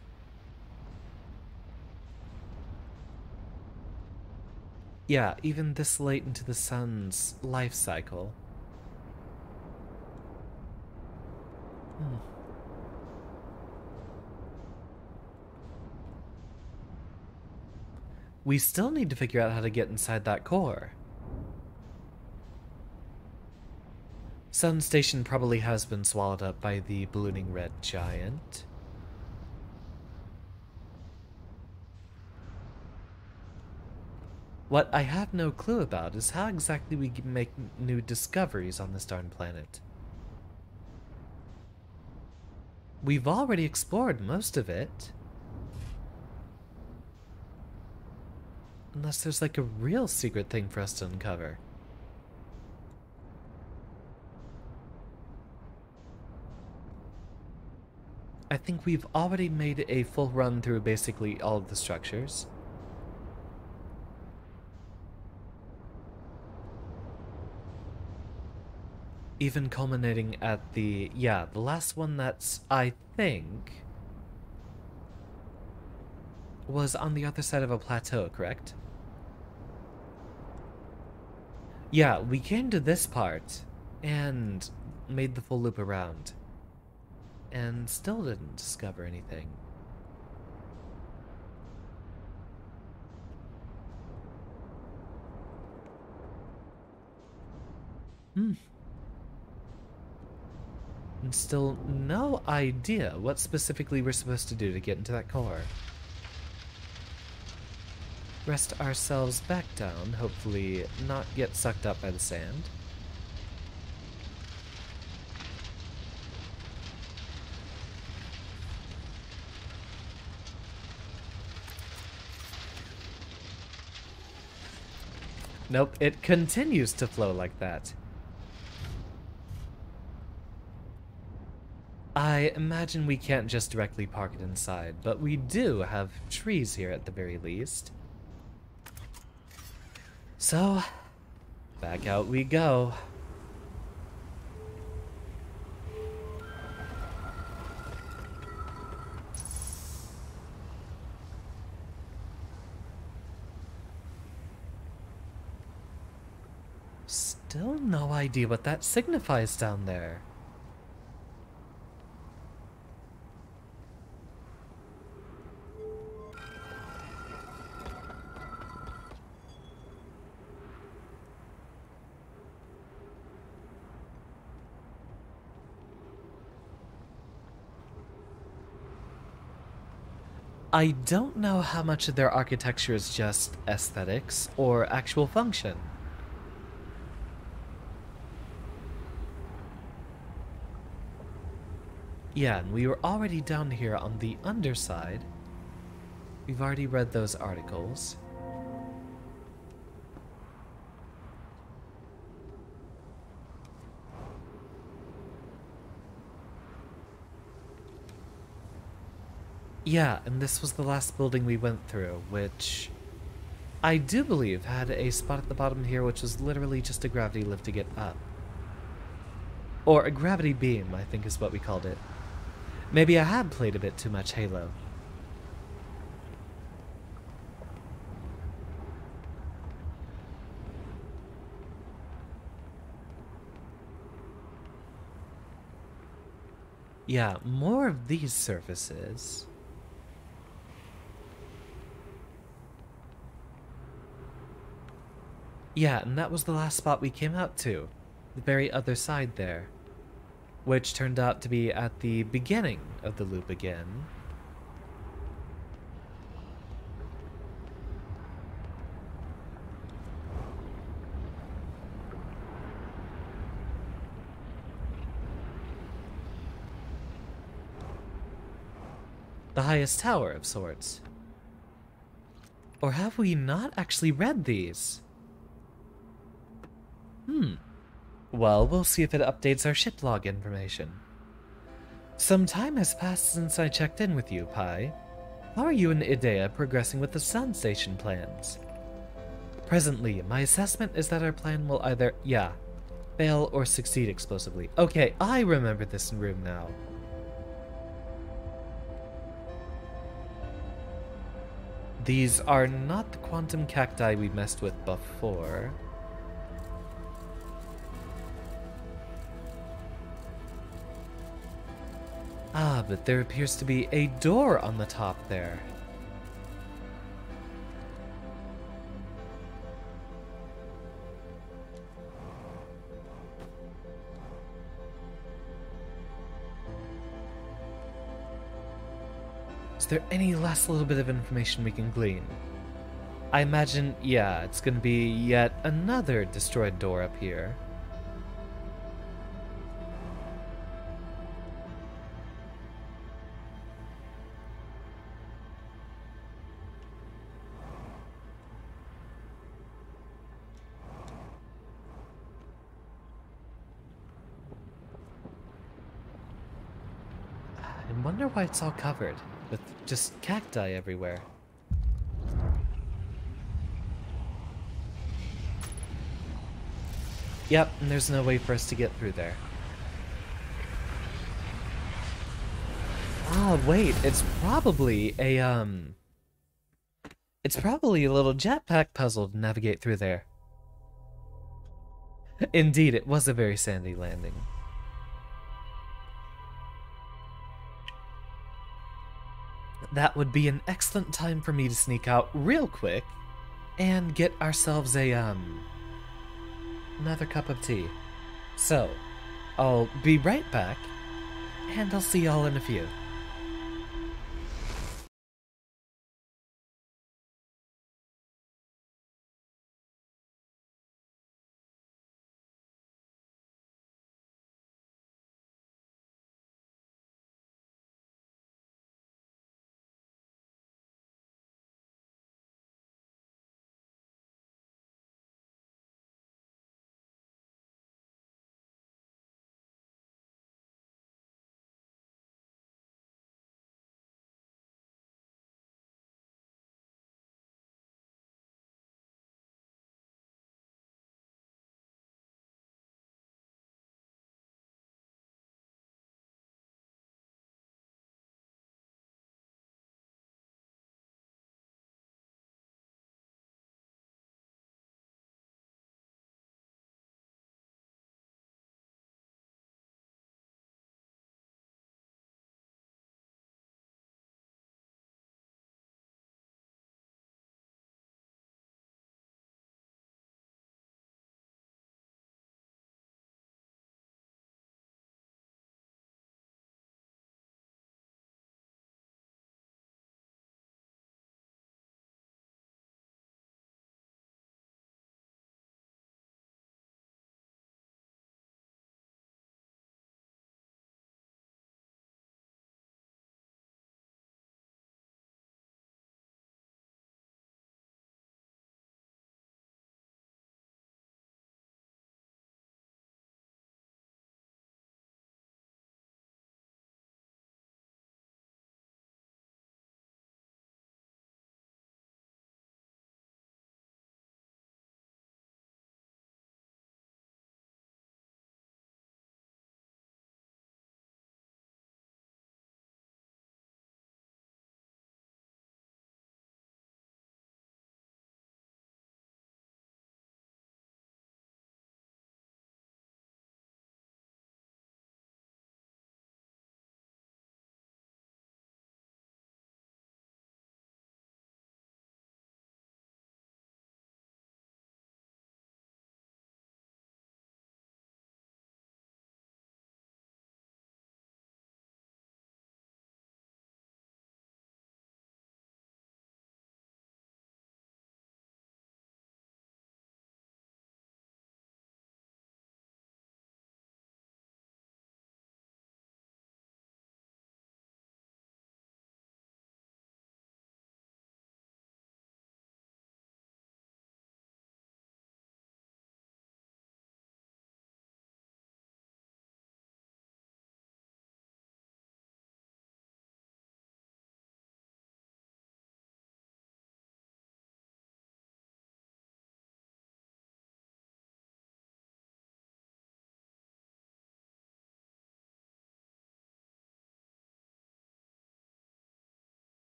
yeah, even this late into the sun's life cycle. We still need to figure out how to get inside that core. Sun Station probably has been swallowed up by the ballooning red giant. What I have no clue about is how exactly we can make new discoveries on this darn planet. We've already explored most of it. Unless there's like a real secret thing for us to uncover. I think we've already made a full run through basically all of the structures. Even culminating at the last one that's, I think, was on the other side of a plateau, correct? Yeah, we came to this part and made the full loop around. And still didn't discover anything. And still no idea what specifically we're supposed to do to get into that core. Rest ourselves back down, hopefully not get sucked up by the sand. Nope, it continues to flow like that. I imagine we can't just directly park it inside, but we do have trees here at the very least. So, back out we go. Still no idea what that signifies down there. I don't know how much of their architecture is just aesthetics or actual function. Yeah, and we were already down here on the underside. We've already read those articles. Yeah, and this was the last building we went through, which I do believe had a spot at the bottom here which was literally just a gravity lift to get up. Or a gravity beam, I think is what we called it. Maybe I had played a bit too much Halo. Yeah, more of these surfaces. Yeah, and that was the last spot we came out to. The very other side there. Which turned out to be at the beginning of the loop again. The highest tower of sorts. Or have we not actually read these? Well, we'll see if it updates our ship log information. Some time has passed since I checked in with you, Pi. How are you and Idea progressing with the sound station plans? Presently, my assessment is that our plan will either, fail or succeed explosively. Okay, I remember this room now. These are not the quantum cacti we messed with before. Ah, but there appears to be a door on the top there. Is there any last little bit of information we can glean? I imagine, it's gonna be yet another destroyed door up here. I wonder why it's all covered with just cacti everywhere. Yep, and there's no way for us to get through there. Ah, wait, it's probably a little jetpack puzzle to navigate through there. Indeed, it was a very sandy landing. That would be an excellent time for me to sneak out real quick and get ourselves a, another cup of tea. So, I'll be right back, and I'll see y'all in a few.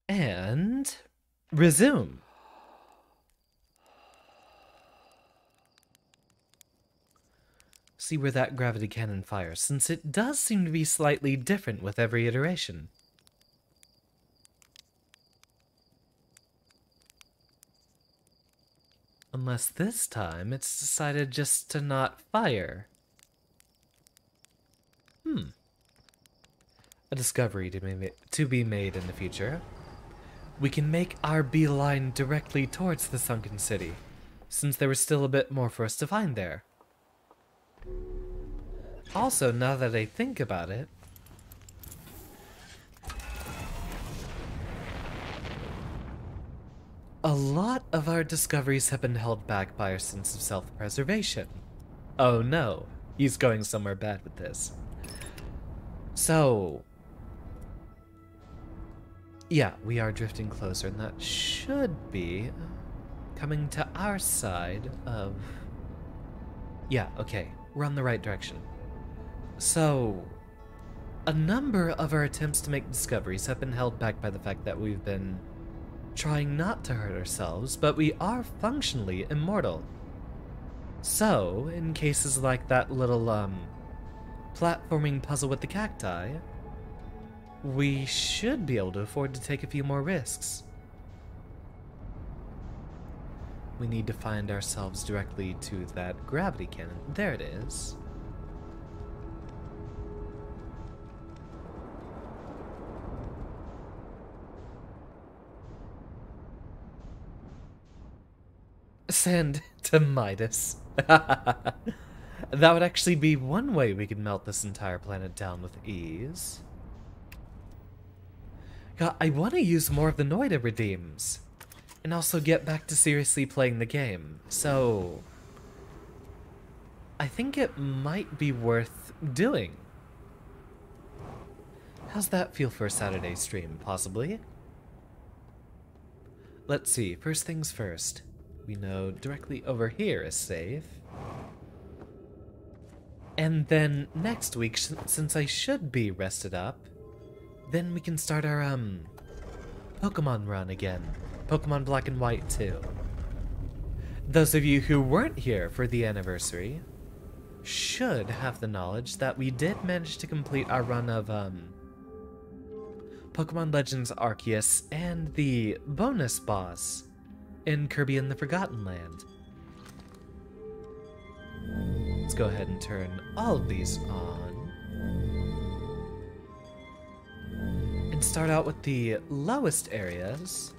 And resume. See where that gravity cannon fires, since it does seem to be slightly different with every iteration. Unless this time it's decided just to not fire. A discovery to be made in the future. We can make our beeline directly towards the sunken city, since there was still a bit more for us to find there. Also, now that I think about it, a lot of our discoveries have been held back by our sense of self-preservation. Oh no, he's going somewhere bad with this. So, yeah, we are drifting closer, and that should be coming to our side of... Yeah, okay, we're on the right direction. So, a number of our attempts to make discoveries have been held back by the fact that we've been trying not to hurt ourselves, but we are functionally immortal. So, in cases like that little, platforming puzzle with the cacti, we should be able to afford to take a few more risks. We need to find ourselves directly to that gravity cannon. There it is. Send to Midas. That would actually be one way we could melt this entire planet down with ease. God, I want to use more of the Noida redeems, and also get back to seriously playing the game, so I think it might be worth doing. How's that feel for a Saturday stream, possibly? Let's see, first things first. We know directly over here is safe. And then next week, since I should be rested up, then we can start our, Pokemon run again. Pokemon Black and White 2. Those of you who weren't here for the anniversary should have the knowledge that we did manage to complete our run of, Pokemon Legends Arceus and the bonus boss in Kirby and the Forgotten Land. Let's go ahead and turn all of these on. And start out with the lowest areas.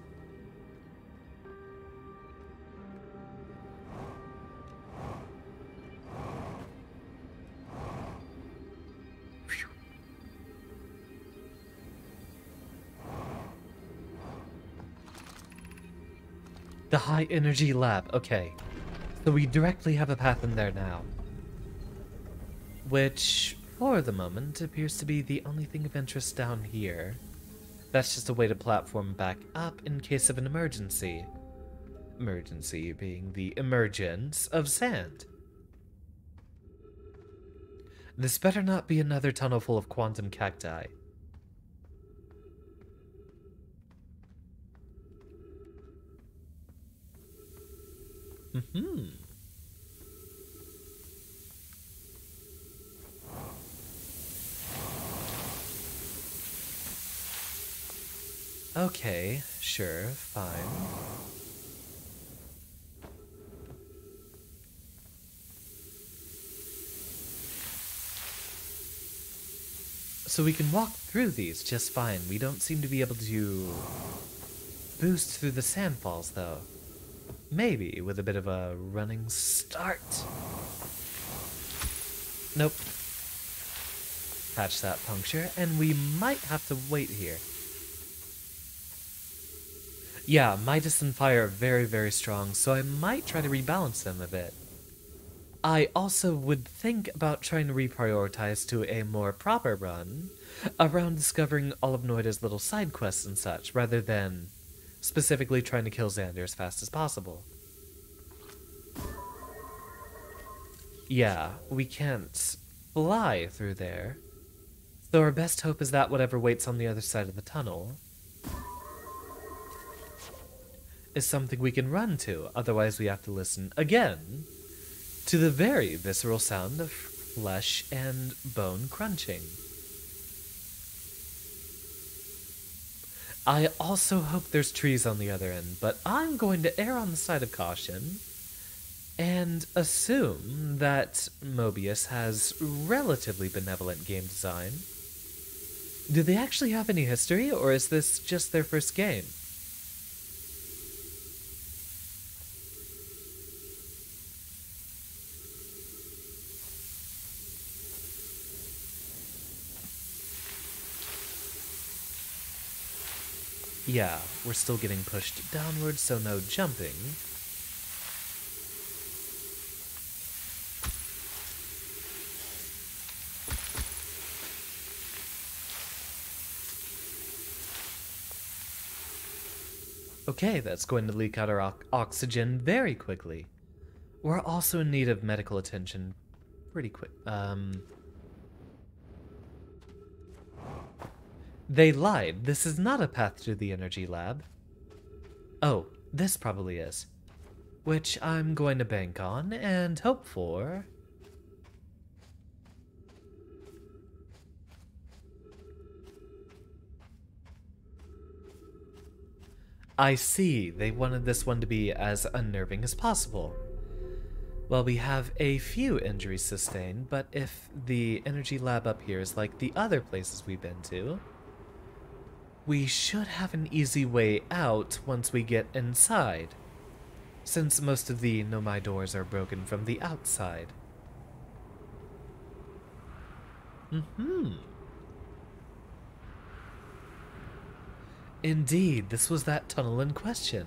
The high energy lab, okay. So we directly have a path in there now. Which, for the moment, appears to be the only thing of interest down here. That's just a way to platform back up in case of an emergency. Emergency being the emergence of sand. This better not be another tunnel full of quantum cacti. Okay, sure, fine. So we can walk through these just fine. We don't seem to be able to boost through the sandfalls, though. Maybe with a bit of a running start. Nope. Patch that puncture, and we might have to wait here. Yeah, Midas and Fire are very, very strong, so I might try to rebalance them a bit. I also would think about trying to reprioritize to a more proper run around discovering all of Noida's little side quests and such, rather than specifically trying to kill Xander as fast as possible. Yeah, we can't fly through there. So our best hope is that whatever waits on the other side of the tunnel is something we can run to. Otherwise, we have to listen again to the very visceral sound of flesh and bone crunching. I also hope there's trees on the other end, but I'm going to err on the side of caution and assume that Mobius has relatively benevolent game design. Do they actually have any history, or is this just their first game? Yeah, we're still getting pushed downward, so no jumping. Okay, that's going to leak out our oxygen very quickly. We're also in need of medical attention pretty quick. They lied. This is not a path to the energy lab. Oh, this probably is. Which I'm going to bank on and hope for. I see. They wanted this one to be as unnerving as possible. Well, we have a few injuries sustained, but if the energy lab up here is like the other places we've been to, we should have an easy way out once we get inside, since most of the Nomai doors are broken from the outside. Indeed, this was that tunnel in question.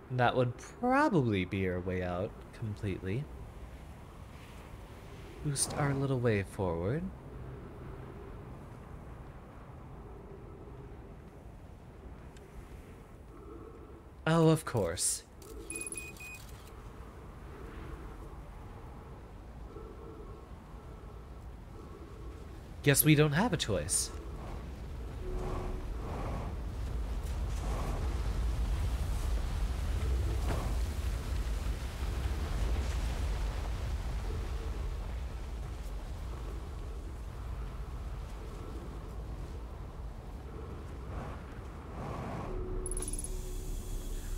That would probably be our way out completely. Boost our little way forward. Oh, of course. Guess we don't have a choice.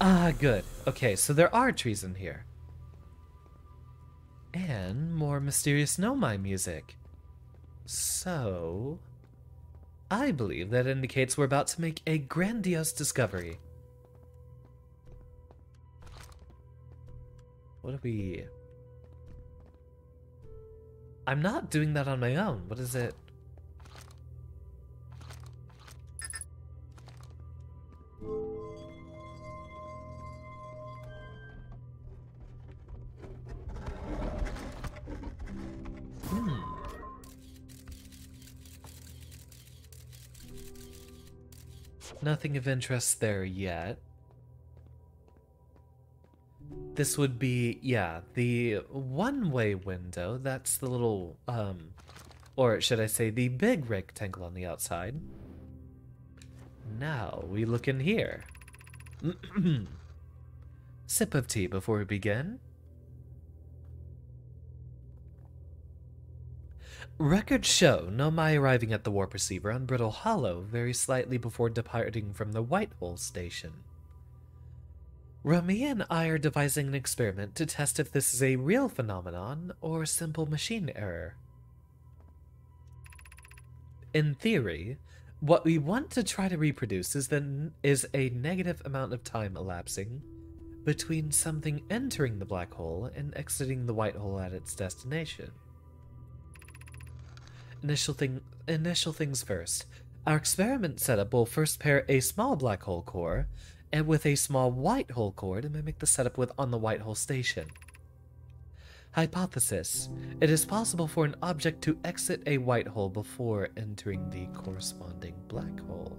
Ah, good. Okay, so there are trees in here. And more mysterious Nomai music. So, I believe that indicates we're about to make a grandiose discovery. What do we... I'm not doing that on my own. What is it? Nothing of interest there yet. This would be, yeah, the one-way window. That's the little, or should I say the big rectangle on the outside. Now we look in here. Sip of tea before we begin. Records show Nomai arriving at the warp receiver on Brittle Hollow very slightly before departing from the Whitehole station. Rami and I are devising an experiment to test if this is a real phenomenon or simple machine error. In theory, what we want to try to reproduce is a negative amount of time elapsing between something entering the black hole and exiting the white hole at its destination. Initial things first. Our experiment setup will first pair a small black hole core and with a small white hole core to mimic the setup on the white hole station. Hypothesis. It is possible for an object to exit a white hole before entering the corresponding black hole.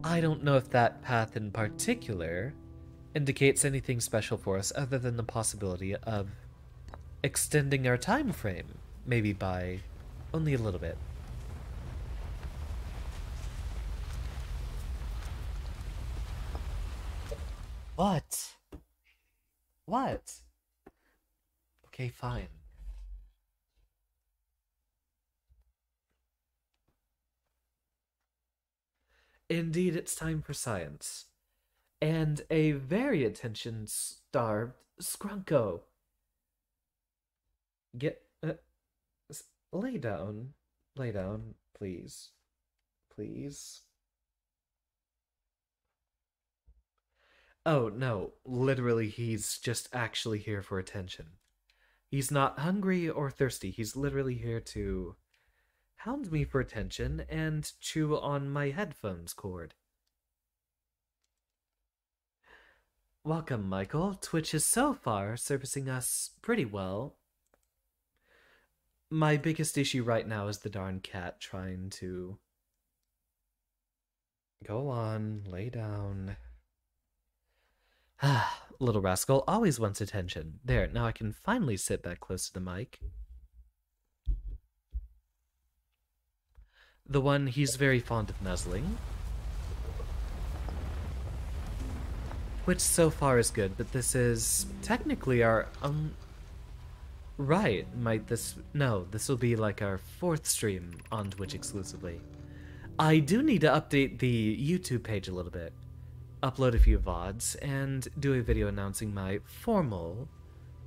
I don't know if that path in particular indicates anything special for us other than the possibility of extending our time frame, maybe by only a little bit. What? What? Okay, fine. Indeed, it's time for science. And a very attention-starved Scrunko. Get... lay down. Lay down, please. Please. Oh, no. Literally, he's just actually here for attention. He's not hungry or thirsty. He's literally here to hound me for attention and chew on my headphones cord. Welcome, Michael. Twitch is so far servicing us pretty well. My biggest issue right now is the darn cat trying to... Go on, lay down. Ah, little rascal always wants attention. There, now I can finally sit back close to the mic. The one he's very fond of nuzzling. Which so far is good, but this is technically our right, this will be like our 4th stream on Twitch exclusively. I do need to update the YouTube page a little bit. Upload a few VODs, and do a video announcing my formal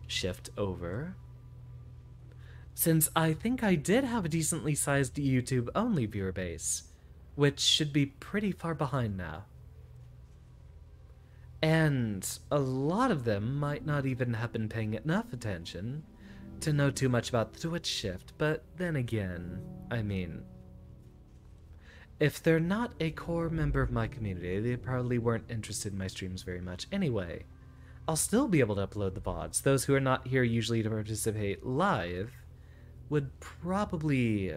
shift over. Since I think I did have a decently sized YouTube-only viewer base, which should be pretty far behind now. And a lot of them might not even have been paying enough attention to know too much about the Twitch shift, but then again, I mean, if they're not a core member of my community, they probably weren't interested in my streams very much anyway. I'll still be able to upload the VODs. Those who are not here usually to participate live would probably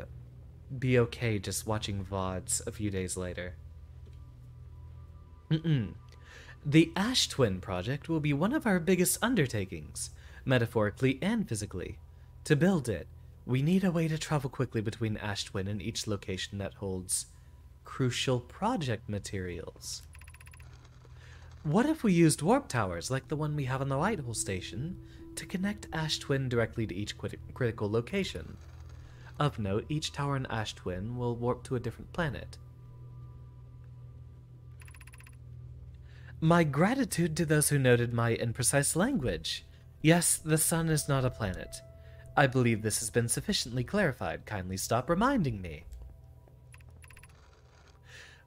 be okay just watching VODs a few days later. The Ash Twin project will be one of our biggest undertakings, metaphorically and physically. To build it, we need a way to travel quickly between Ash Twin and each location that holds crucial project materials. What if we used warp towers like the one we have on the Whitehole station to connect Ash Twin directly to each critical location? Of note, each tower in Ash Twin will warp to a different planet. My gratitude to those who noted my imprecise language. Yes, the sun is not a planet. I believe this has been sufficiently clarified. Kindly stop reminding me.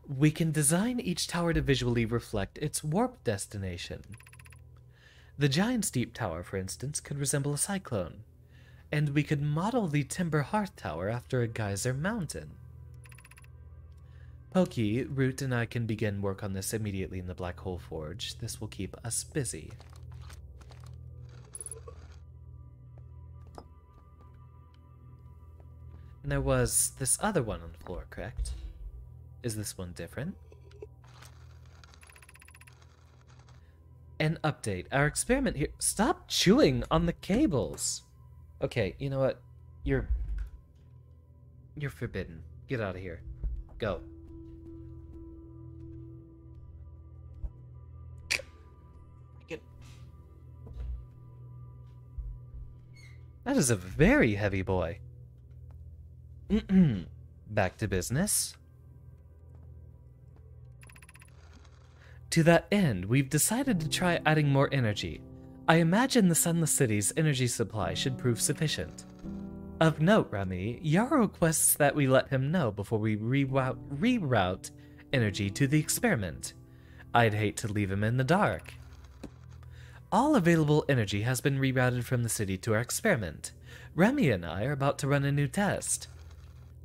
We can design each tower to visually reflect its warp destination. The giant steep tower, for instance, could resemble a cyclone, and we could model the Timber Hearth Tower after a geyser mountain. Pokey, Root, and I can begin work on this immediately in the Black Hole Forge. This will keep us busy. And there was this other one on the floor, correct? Is this one different? An update. Our experiment here... Stop chewing on the cables! Okay, you know what? You're forbidden. Get out of here. Go. That is a very heavy boy. Back to business. To that end, we've decided to try adding more energy. I imagine the Sunless City's energy supply should prove sufficient. Of note, Remy, Yarrow requests that we let him know before we reroute energy to the experiment. I'd hate to leave him in the dark. All available energy has been rerouted from the city to our experiment. Remy and I are about to run a new test.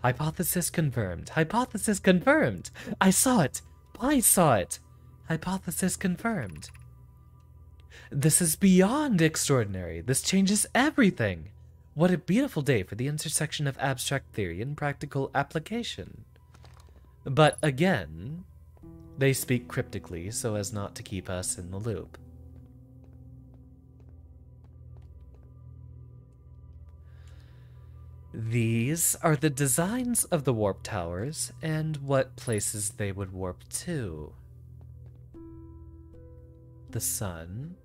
Hypothesis confirmed. Hypothesis confirmed! I saw it! I saw it! Hypothesis confirmed. This is beyond extraordinary. This changes everything. What a beautiful day for the intersection of abstract theory and practical application. But again, They speak cryptically so as not to keep us in the loop. These are the designs of the warp towers and what places they would warp to. The sun,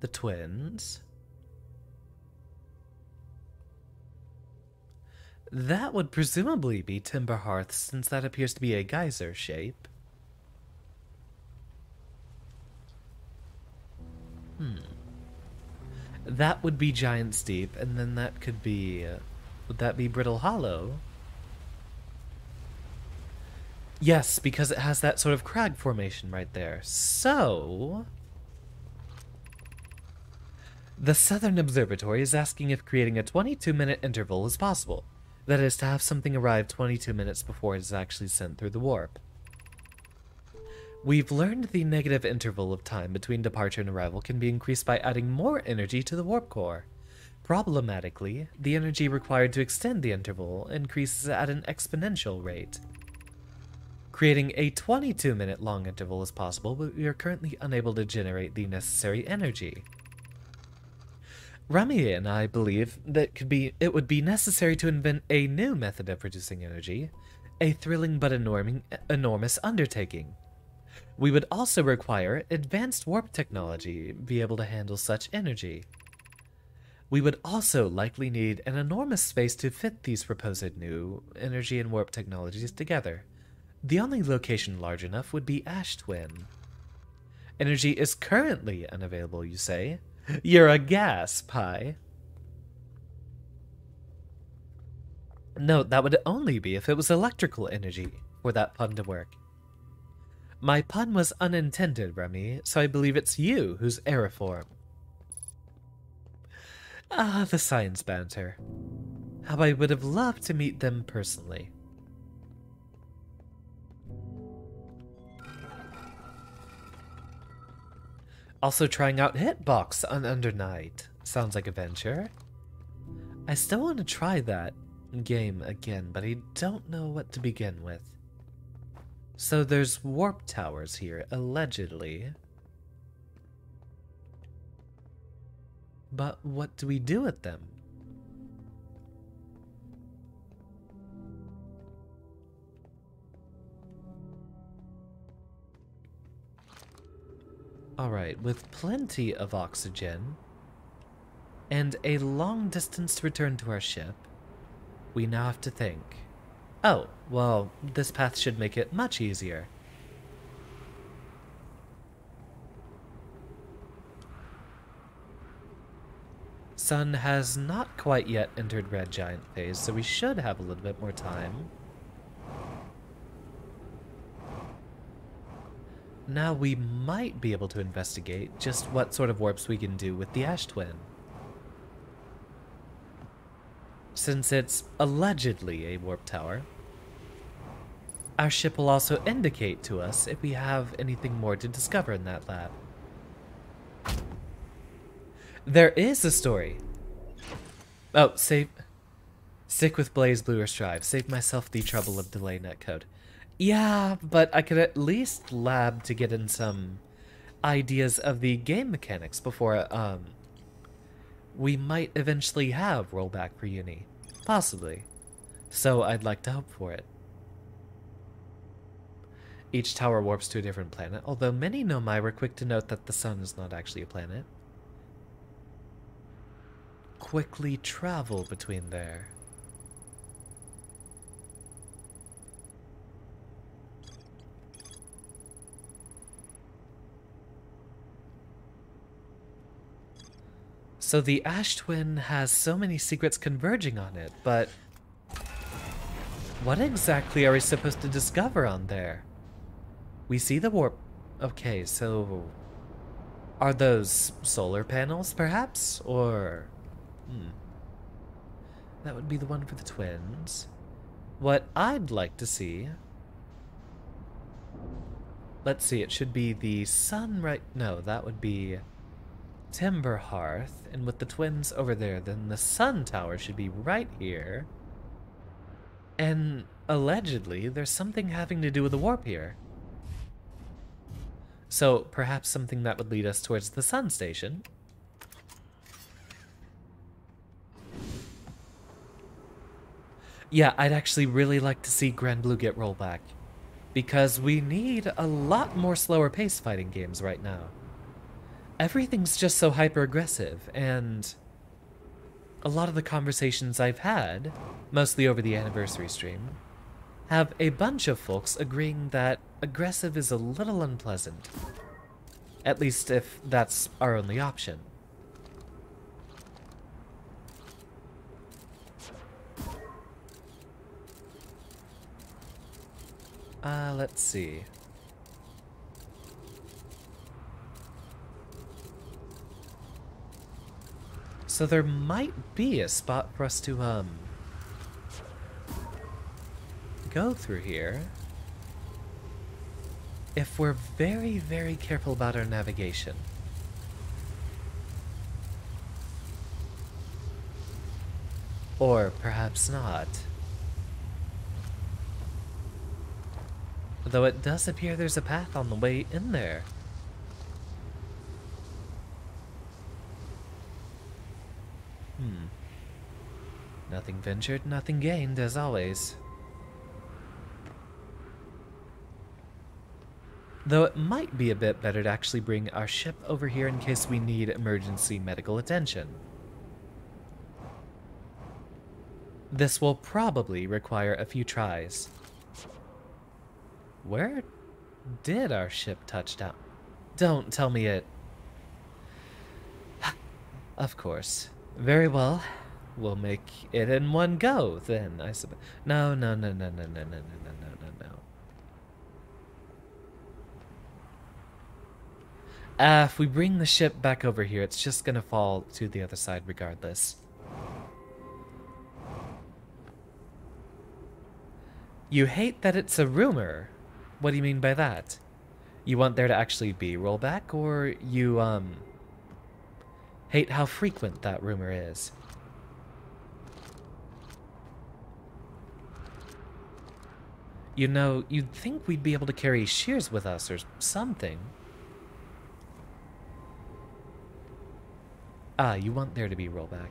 the twins. That would presumably be Timber Hearth, since that appears to be a geyser shape. That would be Giant's Deep, and then that could be... would that be Brittle Hollow? Yes, because it has that sort of crag formation right there. So... the Southern Observatory is asking if creating a 22-minute interval is possible. That is, to have something arrive 22 minutes before it is actually sent through the warp. We've learned the negative interval of time between departure and arrival can be increased by adding more energy to the warp core. Problematically, the energy required to extend the interval increases at an exponential rate. Creating a 22-minute long interval is possible, but we are currently unable to generate the necessary energy. Remy and I believe that it would be necessary to invent a new method of producing energy, a thrilling but enormous undertaking. We would also require advanced warp technology be able to handle such energy. We would also likely need an enormous space to fit these proposed new energy and warp technologies together. The only location large enough would be Ash Twin. Energy is currently unavailable, you say? You're a gas, Pie. No, that would only be if it was electrical energy for that pun to work. My pun was unintended, Remy, so I believe it's you who's aeriform. Ah, the science banter. How I would have loved to meet them personally. Also trying out Hitbox on Under Night. Sounds like a venture. I still want to try that game again, but I don't know what to begin with. So there's warp towers here, allegedly. But what do we do with them? Alright, with plenty of oxygen and a long distance to return to our ship, we now have to think. Oh, well, this path should make it much easier. Sun has not quite yet entered red giant phase, so we should have a little bit more time. Now we might be able to investigate just what sort of warps we can do with the Ash Twin. Since it's allegedly a warp tower, our ship will also indicate to us if we have anything more to discover in that lab. There is a story. Oh, stick with Blaze Blue or Strive. Save myself the trouble of delay netcode. Yeah, but I could at least lab to get in some ideas of the game mechanics before, we might eventually have rollback for Uni. Possibly. So I'd like to hope for it. Each tower warps to a different planet, although many Nomai were quick to note that the sun is not actually a planet. Quickly travel between there. So the Ash Twin has so many secrets converging on it, but what exactly are we supposed to discover on there? We see the warp. Okay, so are those solar panels, perhaps? Or that would be the one for the twins. What I'd like to see... Let's see, it should be the sun right... No, that would be Timber Hearth. And with the twins over there, then the sun tower should be right here. And allegedly, there's something having to do with the warp here. So perhaps something that would lead us towards the sun station. Yeah, I'd actually really like to see Grand Blue get rollback, because we need a lot more slower pace fighting games right now. Everything's just so hyper-aggressive, and a lot of the conversations I've had, mostly over the anniversary stream, have a bunch of folks agreeing that aggressive is a little unpleasant. At least if that's our only option. Let's see. So there might be a spot for us to, go through here. If we're very, very careful about our navigation. Or perhaps not. Though it does appear there's a path on the way in there. Nothing ventured, nothing gained, as always. Though it might be a bit better to actually bring our ship over here in case we need emergency medical attention. This will probably require a few tries. Where did our ship touch down? Don't tell me it... Of course. Very well. We'll make it in one go, then, I suppose. No. If we bring the ship back over here, it's just gonna fall to the other side regardless. You hate that it's a rumor. What do you mean by that? You want there to actually be rollback, or you, hate how frequent that rumor is? You know, you'd think we'd be able to carry shears with us or something. Ah, you want there to be rollback.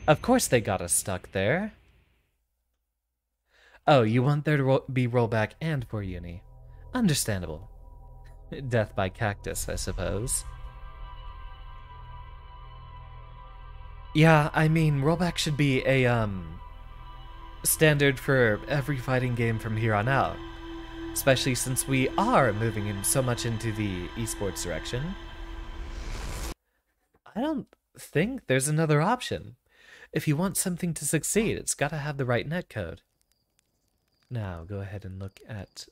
Of course they got us stuck there. Oh, you want there to be rollback and for uni. Understandable. Death by cactus, I suppose. Yeah, I mean, rollback should be a, standard for every fighting game from here on out. Especially since we are moving in so much into the esports direction. I don't think there's another option. If you want something to succeed, it's gotta have the right netcode. Now, go ahead and look at...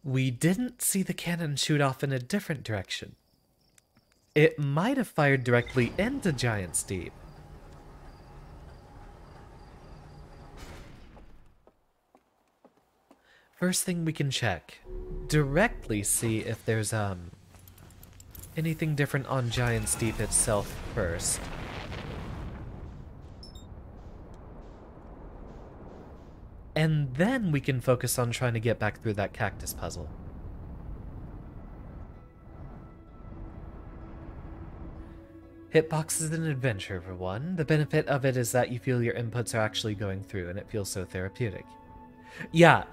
We didn't see the cannon shoot off in a different direction. It might have fired directly into Giant's Deep. First thing we can check. Directly see if there's, anything different on Giant's Deep itself first. And then we can focus on trying to get back through that cactus puzzle. Hitbox is an adventure for one. The benefit of it is that you feel your inputs are actually going through and it feels so therapeutic. Yeah,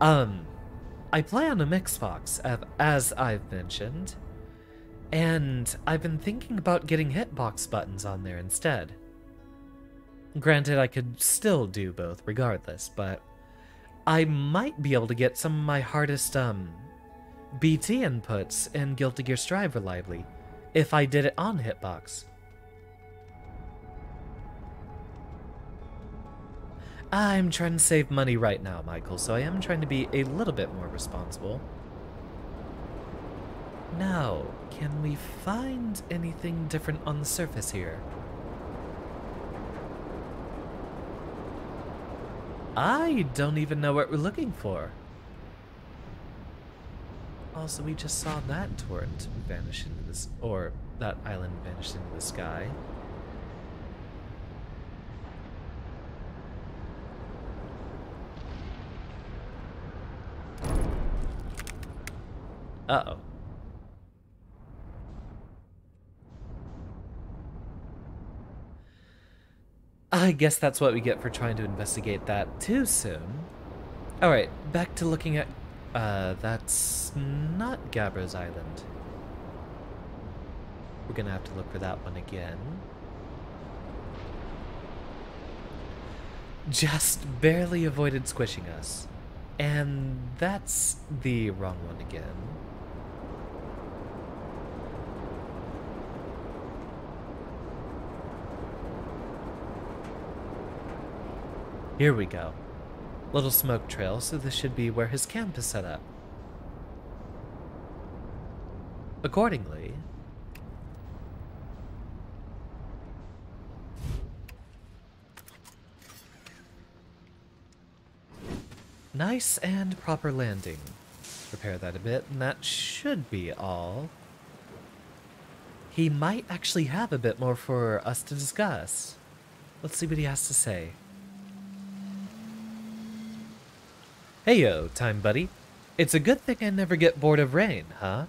I play on a Mixbox, as I've mentioned. And I've been thinking about getting hitbox buttons on there instead. Granted, I could still do both regardless, but I might be able to get some of my hardest, BT inputs in Guilty Gear Strive reliably if I did it on hitbox. I'm trying to save money right now, Michael, so I am trying to be a little bit more responsible. Now, can we find anything different on the surface here? I don't even know what we're looking for. Also, we just saw that torrent vanish into this, or that island vanish into the sky. Uh-oh. I guess that's what we get for trying to investigate that too soon. Alright, back to looking at... that's not Gabra's Island. We're gonna have to look for that one again. Just barely avoided squishing us. And that's the wrong one again. Here we go. Little smoke trail, so this should be where his camp is set up. Accordingly... Nice and proper landing. Repair that a bit, and that should be all. He might actually have a bit more for us to discuss. Let's see what he has to say. Heyo, time buddy. It's a good thing I never get bored of rain, huh?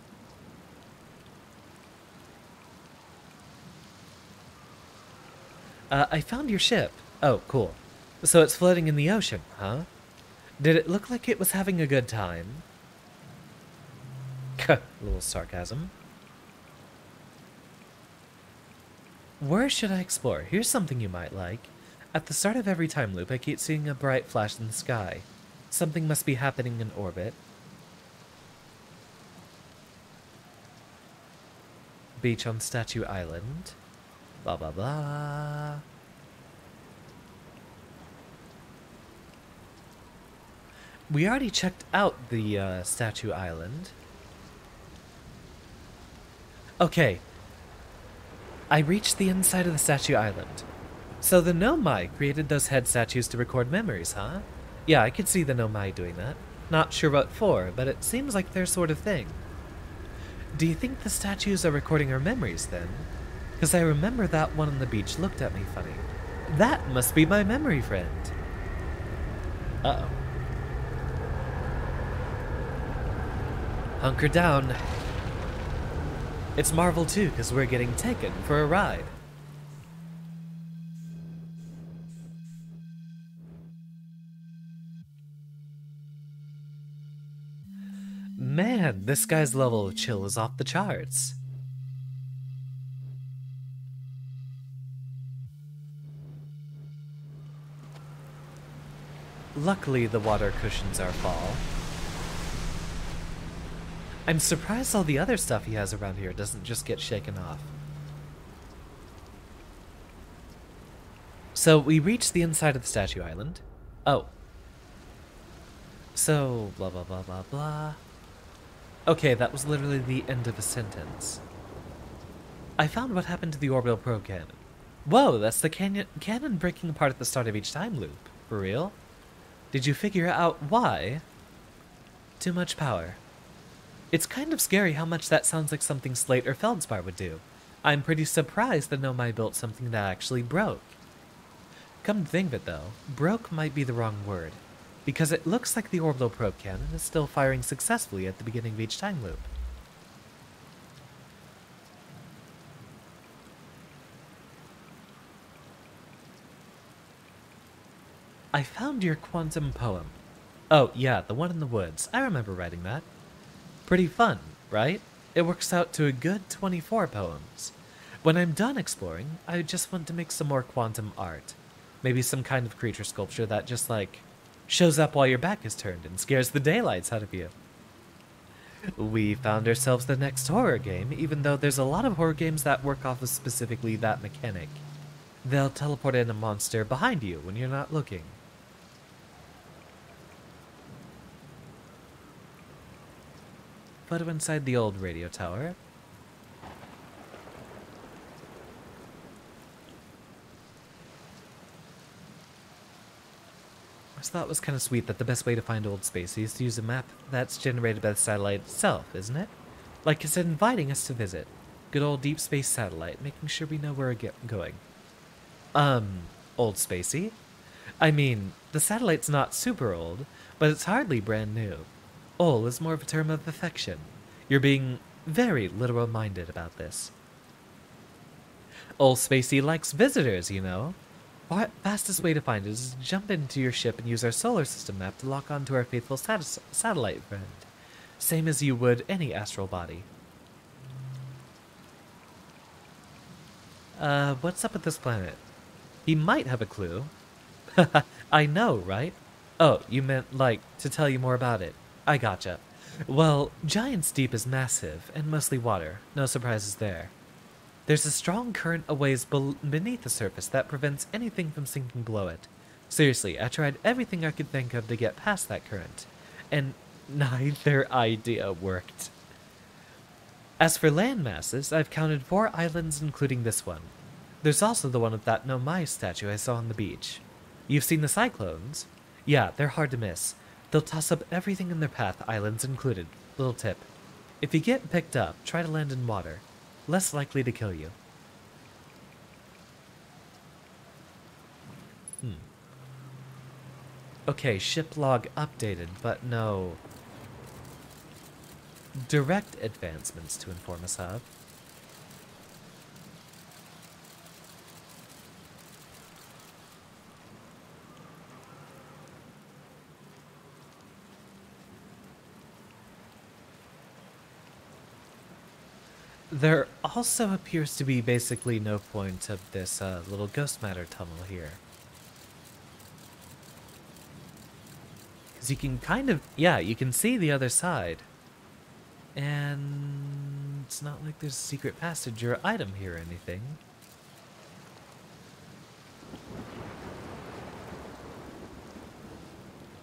I found your ship. Oh, cool. So it's floating in the ocean, huh? Did it look like it was having a good time? A little sarcasm. Where should I explore? Here's something you might like. At the start of every time loop, I keep seeing a bright flash in the sky. Something must be happening in orbit. Beach on Statue Island. Blah, blah, blah. We already checked out the Statue Island. Okay. I reached the inside of the Statue Island. So the Nomai created those head statues to record memories, huh? Yeah, I could see the Nomai doing that. Not sure what for, but it seems like their sort of thing. Do you think the statues are recording our memories, then? Because I remember that one on the beach looked at me funny. That must be my memory friend. Uh-oh. Hunker down. It's Marvel too, because we're getting taken for a ride. Man, this guy's level of chill is off the charts. Luckily, the water cushions our fall. I'm surprised all the other stuff he has around here doesn't just get shaken off. So, we reached the inside of the Statue Island. Oh. So, blah blah blah blah blah. Okay, that was literally the end of a sentence. I found what happened to the orbital probe cannon. Whoa, that's the cannon breaking apart at the start of each time loop. For real? Did you figure out why? Too much power. It's kind of scary how much that sounds like something Slate or Feldspar would do. I'm pretty surprised that Nomai built something that actually broke. Come to think of it though, broke might be the wrong word, because it looks like the orbital probe cannon is still firing successfully at the beginning of each time loop. I found your quantum poem. Oh yeah, the one in the woods. I remember writing that. Pretty fun, right? It works out to a good 24 poems. When I'm done exploring, I just want to make some more quantum art. Maybe some kind of creature sculpture that just, like, shows up while your back is turned and scares the daylights out of you. We found ourselves the next horror game, even though there's a lot of horror games that work off of specifically that mechanic. They'll teleport in a monster behind you when you're not looking. Photo inside the old radio tower. just thought it was kind of sweet that the best way to find Old Spacey is to use a map that's generated by the satellite itself, isn't it? Like it's inviting us to visit. Good old deep space satellite, making sure we know where we're going. Old Spacey? I mean, the satellite's not super old, but it's hardly brand new. Ol is more of a term of affection. You're being very literal-minded about this. Old Spacey likes visitors, you know. Fastest way to find it is to jump into your ship and use our solar system map to lock onto our faithful satellite friend. Same as you would any astral body. What's up with this planet? He might have a clue. I know, right? Oh, you meant, like, to tell you more about it. I gotcha. Well, Giant's Deep is massive, and mostly water. No surprises there. There's a strong current a ways beneath the surface that prevents anything from sinking below it. Seriously, I tried everything I could think of to get past that current, and neither idea worked. As for land masses, I've counted 4 islands including this one. There's also the one with that Nomai statue I saw on the beach. You've seen the cyclones? Yeah, they're hard to miss. They'll toss up everything in their path, islands included. Little tip. If you get picked up, try to land in water. Less likely to kill you. Okay, ship log updated, but no direct advancements to inform us of. There also appears to be basically no point of this little ghost matter tunnel here. Because you can kind of, yeah, you can see the other side. And it's not like there's a secret passage or item here or anything.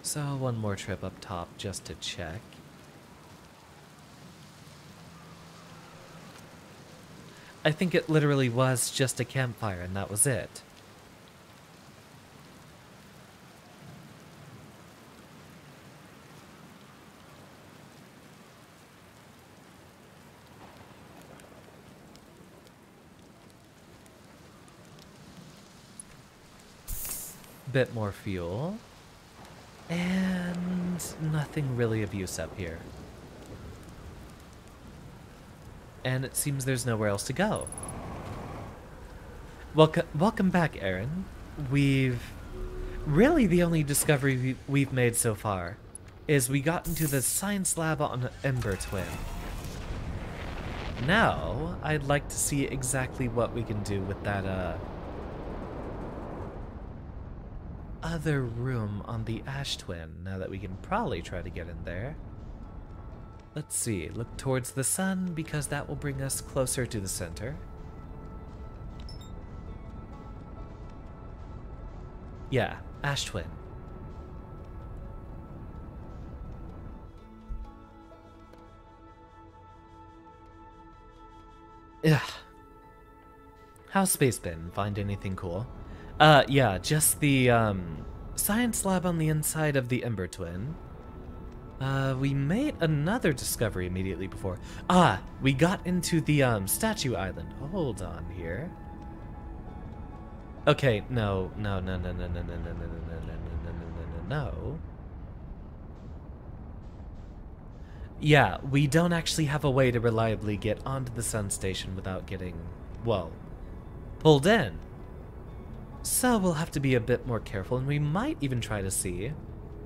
So one more trip up top just to check. I think it literally was just a campfire and that was it. Bit more fuel. And nothing really of use up here. And it seems there's nowhere else to go. Welcome back, Aaron. Really the only discovery we've made so far is we got into the science lab on Ember Twin. Now, I'd like to see exactly what we can do with that, other room on the Ash Twin, now that we can probably try to get in there. Let's see, look towards the sun, because that will bring us closer to the center. Yeah, Ash Twin. Ugh. How's space been? Find anything cool? Yeah, just the, science lab on the inside of the Ember Twin. We made another discovery immediately before. Ah, we got into the, Statue Island. Hold on here. Okay, no. Yeah, we don't actually have a way to reliably get onto the sun station without getting, well, pulled in. So we'll have to be a bit more careful, and we might even try to see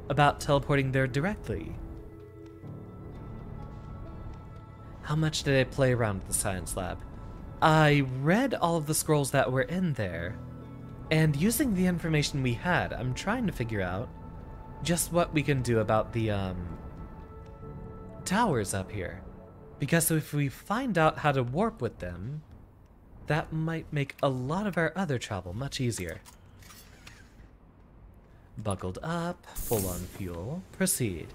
about teleporting there directly. How much did I play around with the science lab? I read all of the scrolls that were in there, and using the information we had, I'm trying to figure out just what we can do about the, towers up here. Because if we find out how to warp with them, that might make a lot of our other travel much easier. Buckled up, full on fuel, proceed.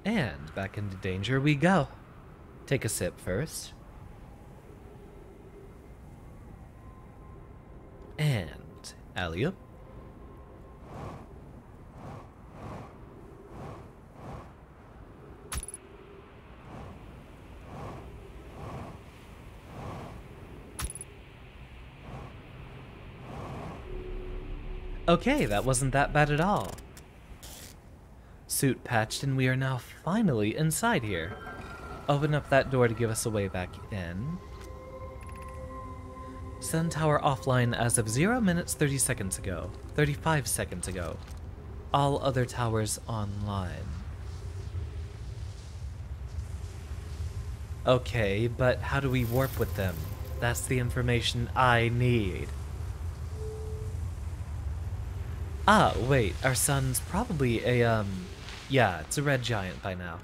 And back into danger we go. Take a sip first. And alley-oop. Okay, that wasn't that bad at all. Suit patched, and we are now finally inside here. Open up that door to give us a way back in. Sun tower offline as of 0 minutes 30 seconds ago. 35 seconds ago. All other towers online. Okay, but how do we warp with them? That's the information I need. Ah, wait, our sun's probably a, yeah, it's a red giant by now.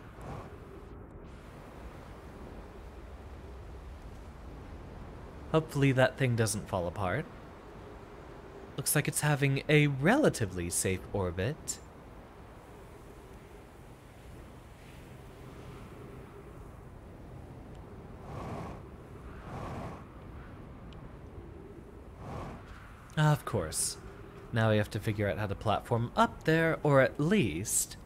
Hopefully that thing doesn't fall apart. Looks like it's having a relatively safe orbit. Of course. Now we have to figure out how to platform up there, or at least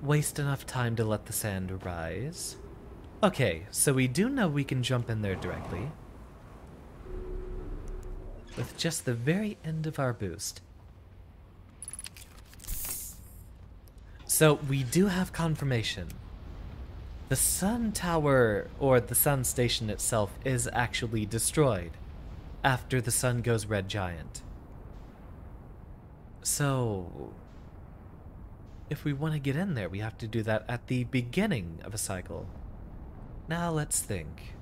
waste enough time to let the sand rise. Okay, so we do know we can jump in there directly. With just the very end of our boost. So we do have confirmation. The sun tower, or the sun station itself, is actually destroyed after the sun goes red giant. So if we want to get in there, we have to do that at the beginning of a cycle. Now let's think.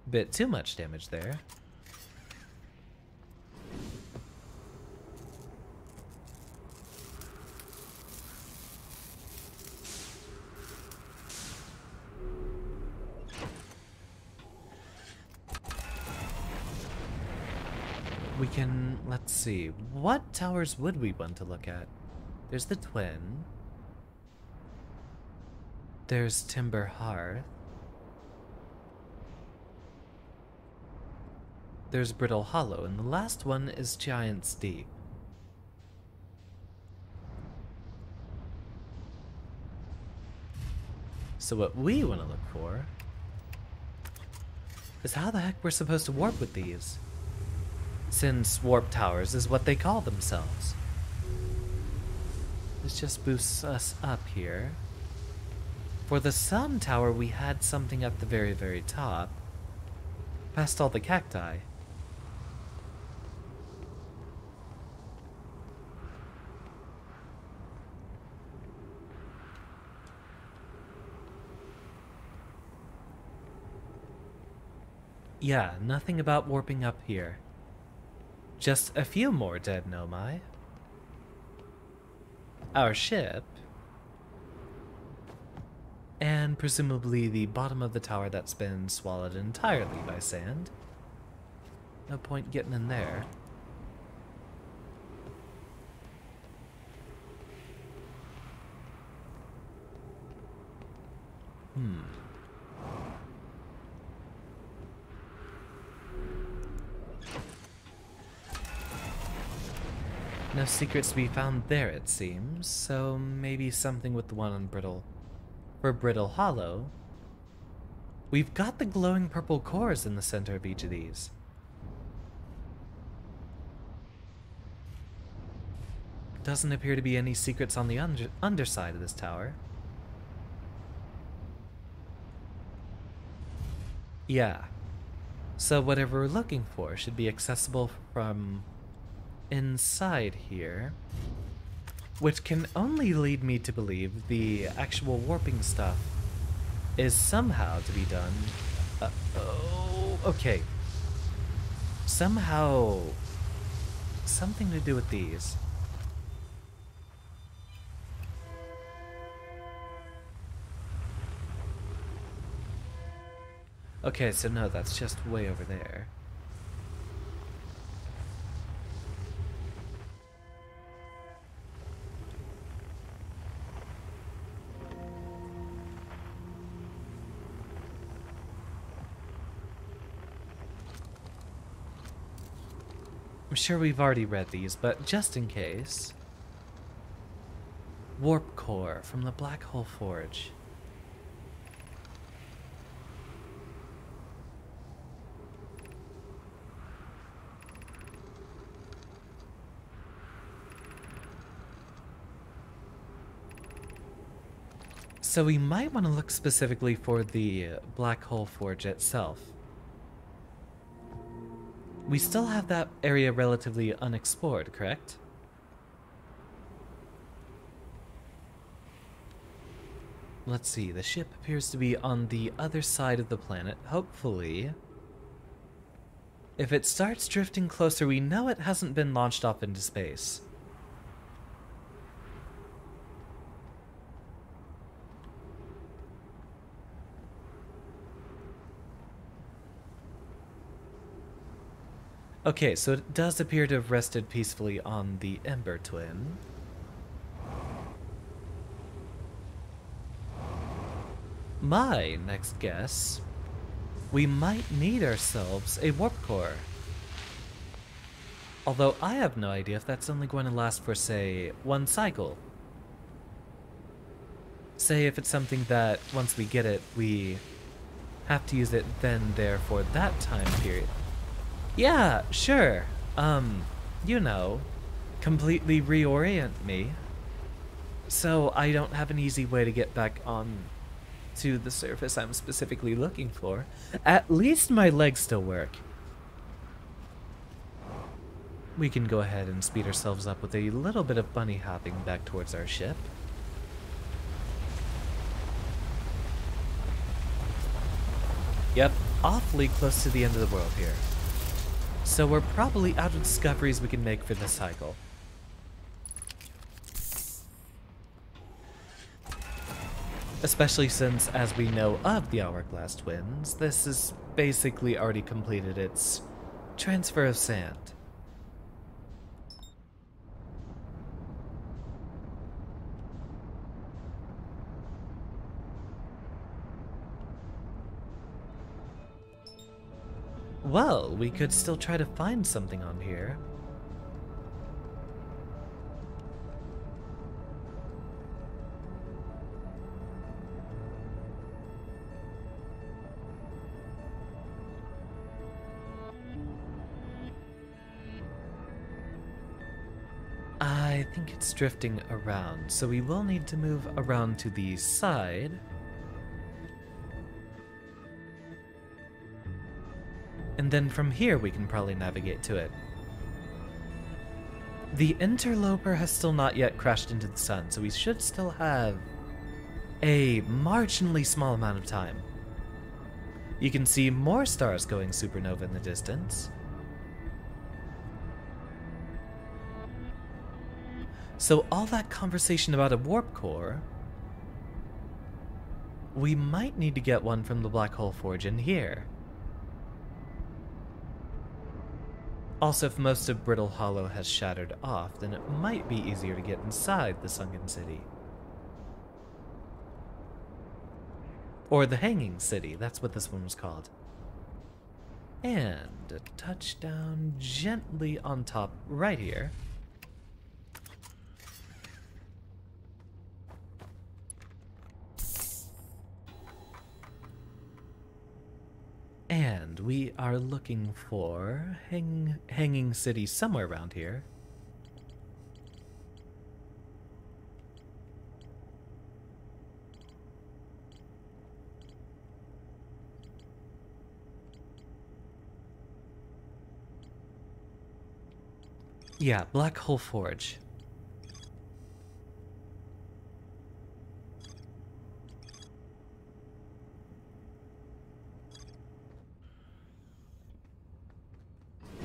Bit too much damage there. We can, let's see, what towers would we want to look at? There's the Twin. There's Timber Hearth. There's Brittle Hollow, and the last one is Giant's Deep. So what we want to look for is how the heck we're supposed to warp with these, since warp towers is what they call themselves. This just boosts us up here. For the sun tower, we had something at the very, very top, past all the cacti. Yeah, nothing about warping up here. Just a few more dead Nomai. Our ship. And presumably the bottom of the tower that's been swallowed entirely by sand. No point getting in there. No secrets to be found there, it seems, so maybe something with the one on Brittle. For Brittle Hollow, we've got the glowing purple cores in the center of each of these. Doesn't appear to be any secrets on the underside of this tower. Yeah, so whatever we're looking for should be accessible from inside here, which can only lead me to believe the actual warping stuff is somehow to be done. Okay. Somehow, something to do with these. Okay, so no, that's just way over there. sure we've already read these, but just in case. Warp core from the Black Hole Forge. So we might want to look specifically for the Black Hole Forge itself. We still have that area relatively unexplored, correct? Let's see, the ship appears to be on the other side of the planet, hopefully. If it starts drifting closer, we know it hasn't been launched off into space. Okay, so it does appear to have rested peacefully on the Ember Twin. My next guess, we might need ourselves a warp core. Although I have no idea if that's only going to last for, say, one cycle. Say if it's something that, once we get it, we have to use it then there for that time period. Yeah, sure. You know, completely reorient me. So I don't have an easy way to get back on to the surface I'm specifically looking for. At least my legs still work. We can go ahead and speed ourselves up with a little bit of bunny hopping back towards our ship. Yep, awfully close to the end of the world here. So we're probably out of discoveries we can make for this cycle. Especially since, as we know of the Hourglass Twins, this has basically already completed its transfer of sand. Well, we could still try to find something on here. I think it's drifting around, so we will need to move around to the side. And then from here we can probably navigate to it. The interloper has still not yet crashed into the sun, so we should still have a marginally small amount of time. You can see more stars going supernova in the distance. So all that conversation about a warp core, we might need to get one from the Black Hole Forge in here. Also, if most of Brittle Hollow has shattered off, then it might be easier to get inside the Sunken City. Or the Hanging City, that's what this one was called. And a touchdown gently on top right here. And we are looking for Hanging City somewhere around here. Yeah, Black Hole Forge.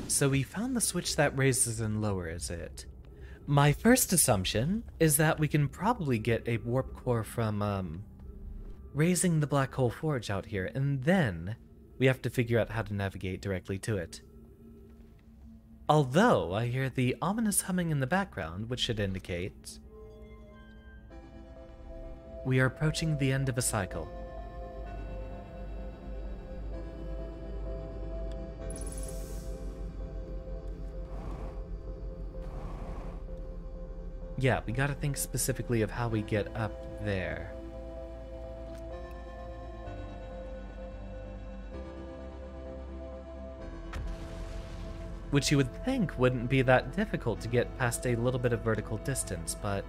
So we found the switch that raises and lowers it. My first assumption is that we can probably get a warp core from, raising the Black Hole Forge out here, and then we have to figure out how to navigate directly to it. Although I hear the ominous humming in the background, which should indicate we are approaching the end of a cycle. Yeah, we gotta think specifically of how we get up there. Which you would think wouldn't be that difficult to get past a little bit of vertical distance, but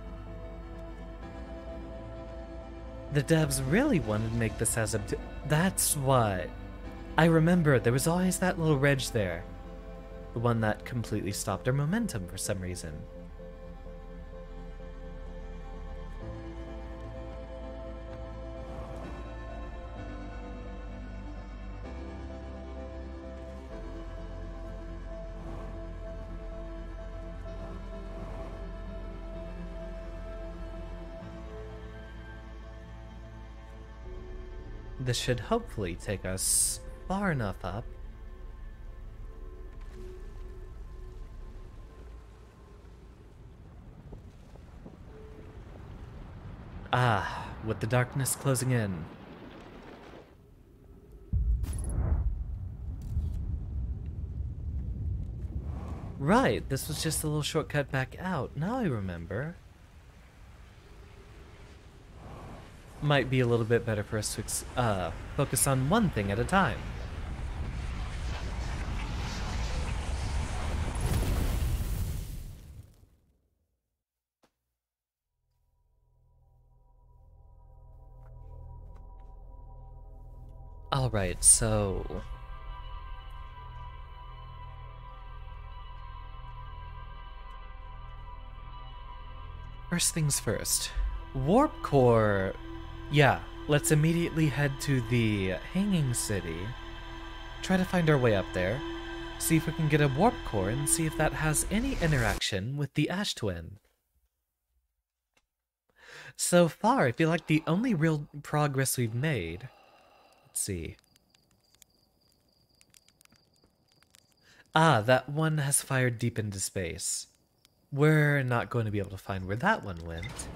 the devs really wanted to make this as that's what. I remember there was always that little ridge there. The one that completely stopped our momentum for some reason. This should hopefully take us far enough up. Ah, with the darkness closing in. Right, this was just a little shortcut back out. Now I remember. Might be a little bit better for us to focus on one thing at a time. Alright, so first things first. Warp Core. Yeah, let's immediately head to the Hanging City. Try to find our way up there. See if we can get a warp core and see if that has any interaction with the Ash Twin. So far, I feel like the only real progress we've made. Let's see. Ah, that one has fired deep into space. We're not going to be able to find where that one went.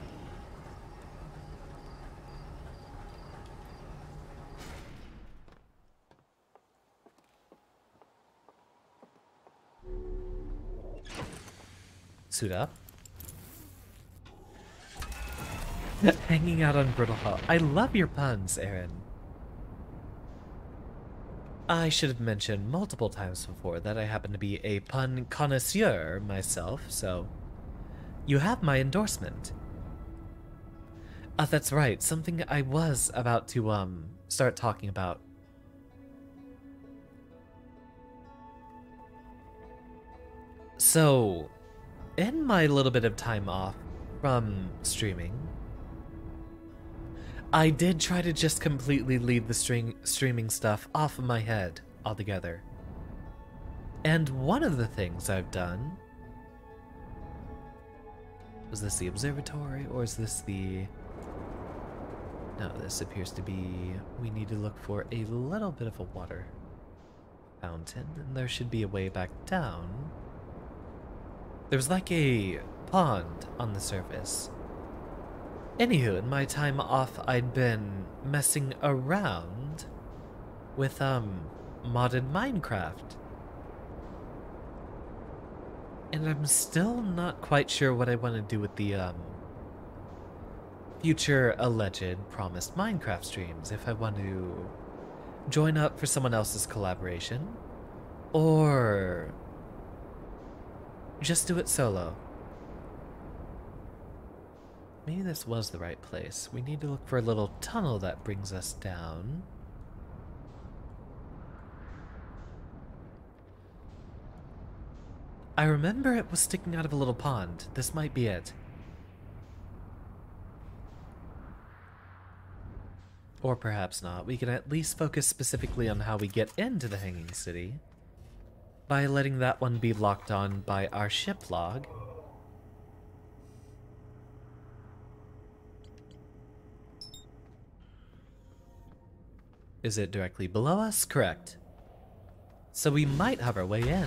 Suit up. Hanging out on Brittle Hall. I love your puns, Aaron. I should have mentioned multiple times before that I happen to be a pun connoisseur myself, so you have my endorsement. That's right, something I was about to start talking about. So, in my little bit of time off from streaming, I did try to just completely leave the streaming stuff off of my head altogether. And one of the things I've done... Was this the observatory, or is this the... No, this appears to be... We need to look for a little bit of a water fountain, and there should be a way back down. There's like a pond on the surface. Anywho, in my time off, I'd been messing around with, modded Minecraft. And I'm still not quite sure what I want to do with the, future alleged promised Minecraft streams. If I want to join up for someone else's collaboration, or just do it solo. Maybe this was the right place. We need to look for a little tunnel that brings us down. I remember it was sticking out of a little pond. This might be it. Or perhaps not. We can at least focus specifically on how we get into the Hanging City by letting that one be locked on by our ship log. Is it directly below us? Correct. So we might have our way in.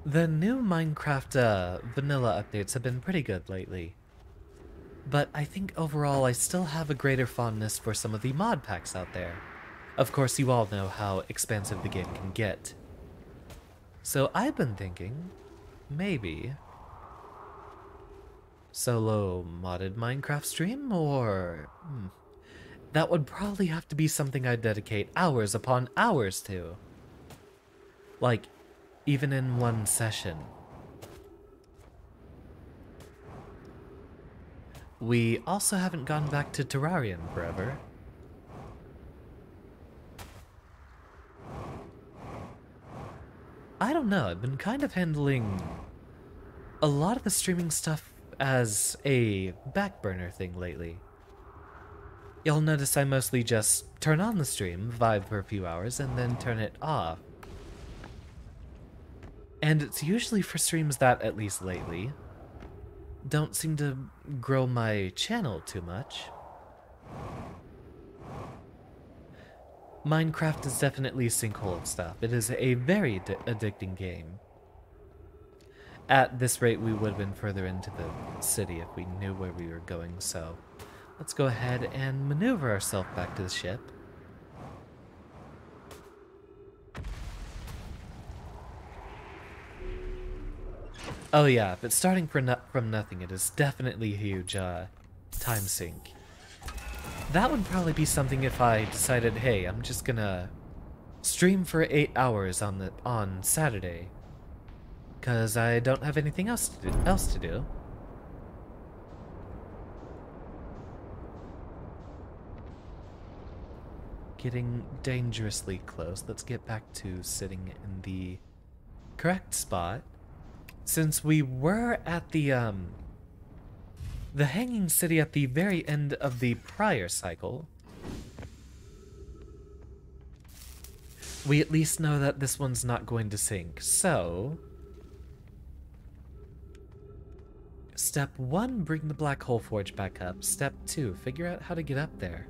The new Minecraft vanilla updates have been pretty good lately. But I think overall I still have a greater fondness for some of the mod packs out there. Of course, you all know how expansive the game can get. So I've been thinking, maybe solo modded Minecraft stream, or that would probably have to be something I'd dedicate hours upon hours to. Like, even in one session. We also haven't gone back to Terraria in forever. I don't know, I've been kind of handling a lot of the streaming stuff as a back burner thing lately. You'll notice I mostly just turn on the stream, vibe for a few hours, and then turn it off. And it's usually for streams that, at least lately, don't seem to grow my channel too much. Minecraft is definitely a sinkhole of stuff. It is a very addicting game. At this rate, we would have been further into the city if we knew where we were going, so let's go ahead and maneuver ourselves back to the ship. Oh yeah, but starting from nothing, it is definitely a huge time sink. That would probably be something if I decided, hey, I'm just gonna stream for 8 hours on Saturday, because I don't have anything else to do. Getting dangerously close. Let's get back to sitting in the correct spot. Since we were at the hanging city at the very end of the prior cycle, we at least know that this one's not going to sink. So, step 1, bring the black hole forge back up. Step 2, figure out how to get up there.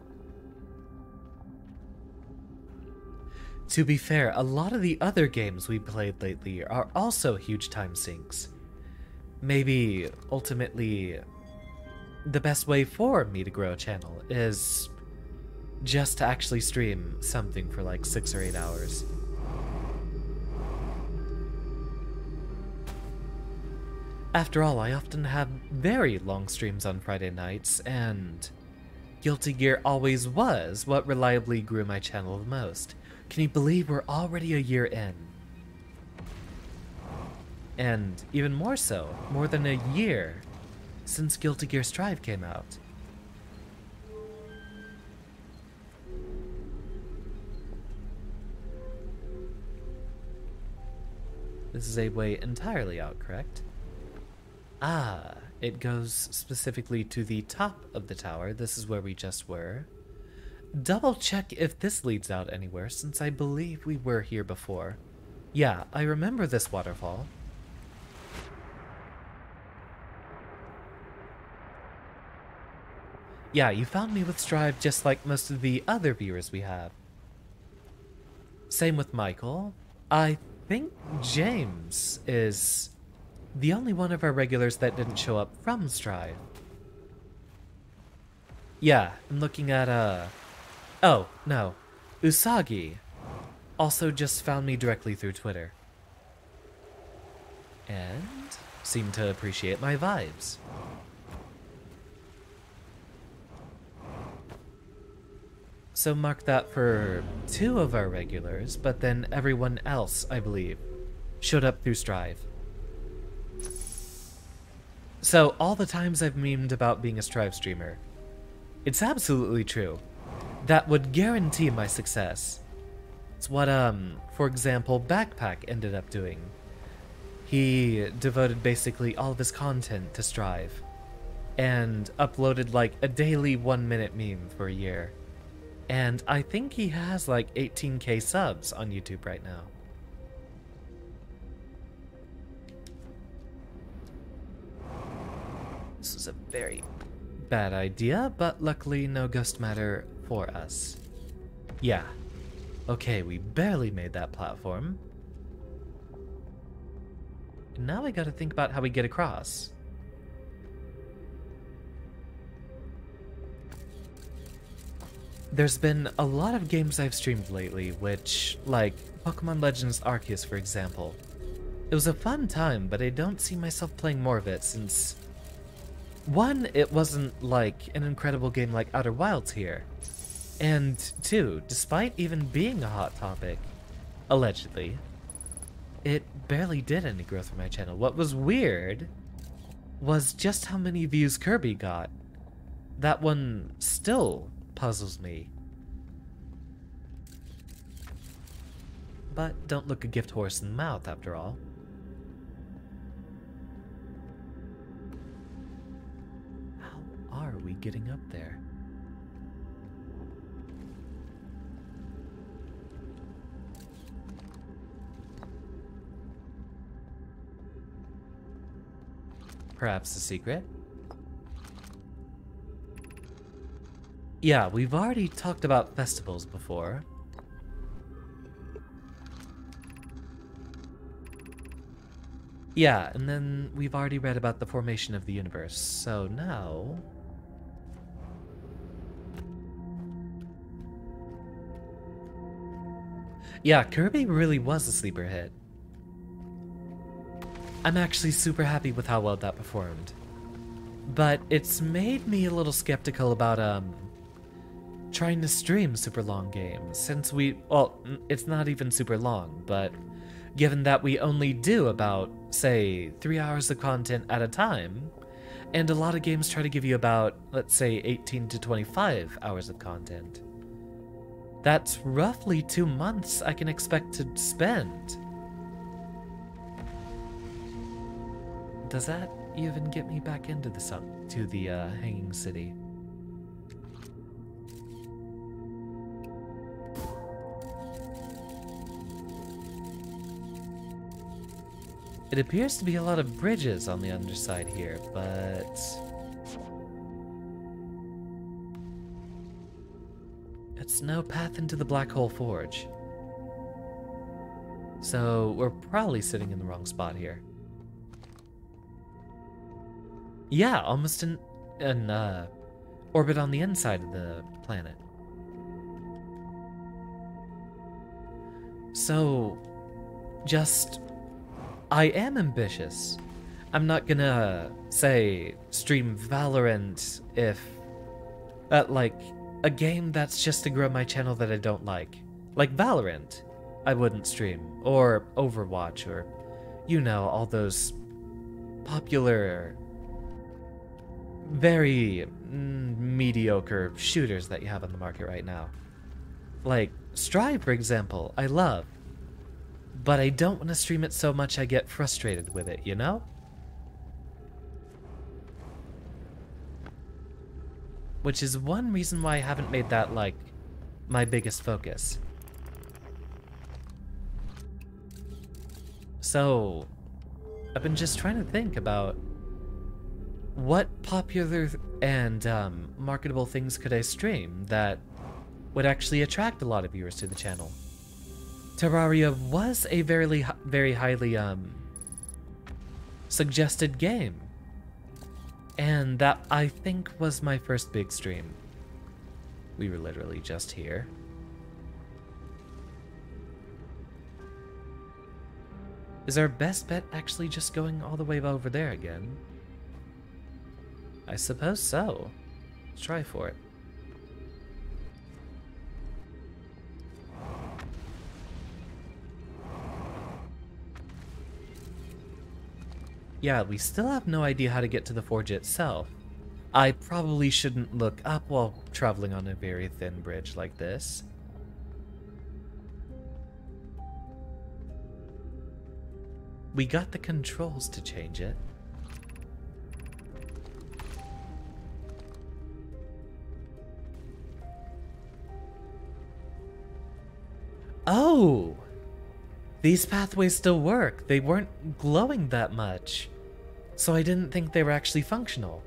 To be fair, a lot of the other games we played lately are also huge time sinks. Maybe, ultimately, the best way for me to grow a channel is just to actually stream something for like 6 or 8 hours. After all, I often have very long streams on Friday nights, and Guilty Gear always was what reliably grew my channel the most. Can you believe we're already a year in? And even more so, more than a year since Guilty Gear Strive came out. This is a way entirely out, correct? Ah, it goes specifically to the top of the tower. This is where we just were. Double check if this leads out anywhere, since I believe we were here before. Yeah, I remember this waterfall. Yeah, you found me with Strive just like most of the other viewers we have. Same with Michael. I think James is the only one of our regulars that didn't show up from Strive. Yeah, I'm looking at, oh, no. Usagi also just found me directly through Twitter. And seemed to appreciate my vibes. So mark that for 2 of our regulars, but then everyone else, I believe, showed up through Strive. So all the times I've memed about being a Strive streamer, it's absolutely true. That would guarantee my success. It's what, for example, Backpack ended up doing. He devoted basically all of his content to Strive, and uploaded like a daily 1-minute meme for a year. And I think he has like 18k subs on YouTube right now. This is a very bad idea, but luckily no ghost matter for us. Yeah. Okay, we barely made that platform. And now we gotta think about how we get across. There's been a lot of games I've streamed lately, which, like Pokemon Legends Arceus for example, It was a fun time, but I don't see myself playing more of it since... One, it wasn't like an incredible game like Outer Wilds here. And two, despite even being a hot topic, allegedly, it barely did any growth for my channel. What was weird was just how many views Kirby got. That one still puzzles me. But don't look a gift horse in the mouth, after all. How are we getting up there? Perhaps a secret? Yeah, we've already talked about festivals before. Yeah, and then we've already read about the formation of the universe, so now... Yeah, Kirby really was a sleeper hit. I'm actually super happy with how well that performed. But it's made me a little skeptical about, trying to stream super long games, since well, it's not even super long, but given that we only do about, say, 3 hours of content at a time, and a lot of games try to give you about, let's say, 18 to 25 hours of content. That's roughly 2 months I can expect to spend. Does that even get me back into the Hanging City? It appears to be a lot of bridges on the underside here, but... it's no path into the Black Hole Forge. So we're probably sitting in the wrong spot here. Yeah, almost an orbit on the inside of the planet. So, just... I am ambitious. I'm not gonna, say, stream Valorant if... like, a game that's just to grow my channel that I don't like. Like Valorant, I wouldn't stream. Or Overwatch, or, you know, all those popular, very mediocre shooters that you have on the market right now. Like, Strive, for example, I love. But I don't want to stream it so much I get frustrated with it, you know? Which is one reason why I haven't made that, like, my biggest focus. So, I've been just trying to think about what popular and marketable things could I stream that would actually attract a lot of viewers to the channel. Terraria was a very highly suggested game, and that I think was my first big stream. We were literally just here. Is our best bet actually just going all the way over there again? I suppose so. Let's try for it. Yeah, we still have no idea how to get to the forge itself. I probably shouldn't look up while traveling on a very thin bridge like this. We got the controls to change it. Oh! These pathways still work. They weren't glowing that much. So I didn't think they were actually functional.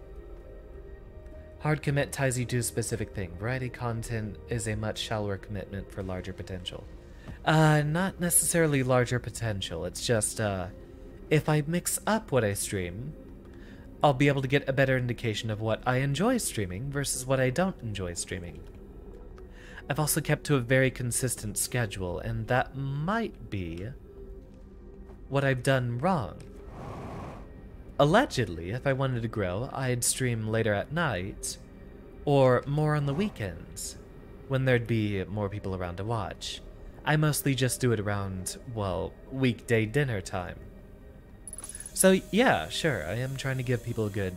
Hard commit ties you to a specific thing. Variety content is a much shallower commitment for larger potential. Not necessarily larger potential. It's just, if I mix up what I stream, I'll be able to get a better indication of what I enjoy streaming versus what I don't enjoy streaming. I've also kept to a very consistent schedule, and that might be what I've done wrong. Allegedly, if I wanted to grow, I'd stream later at night, or more on the weekends, when there'd be more people around to watch. I mostly just do it around, well, weekday dinner time. So yeah, sure, I am trying to give people a good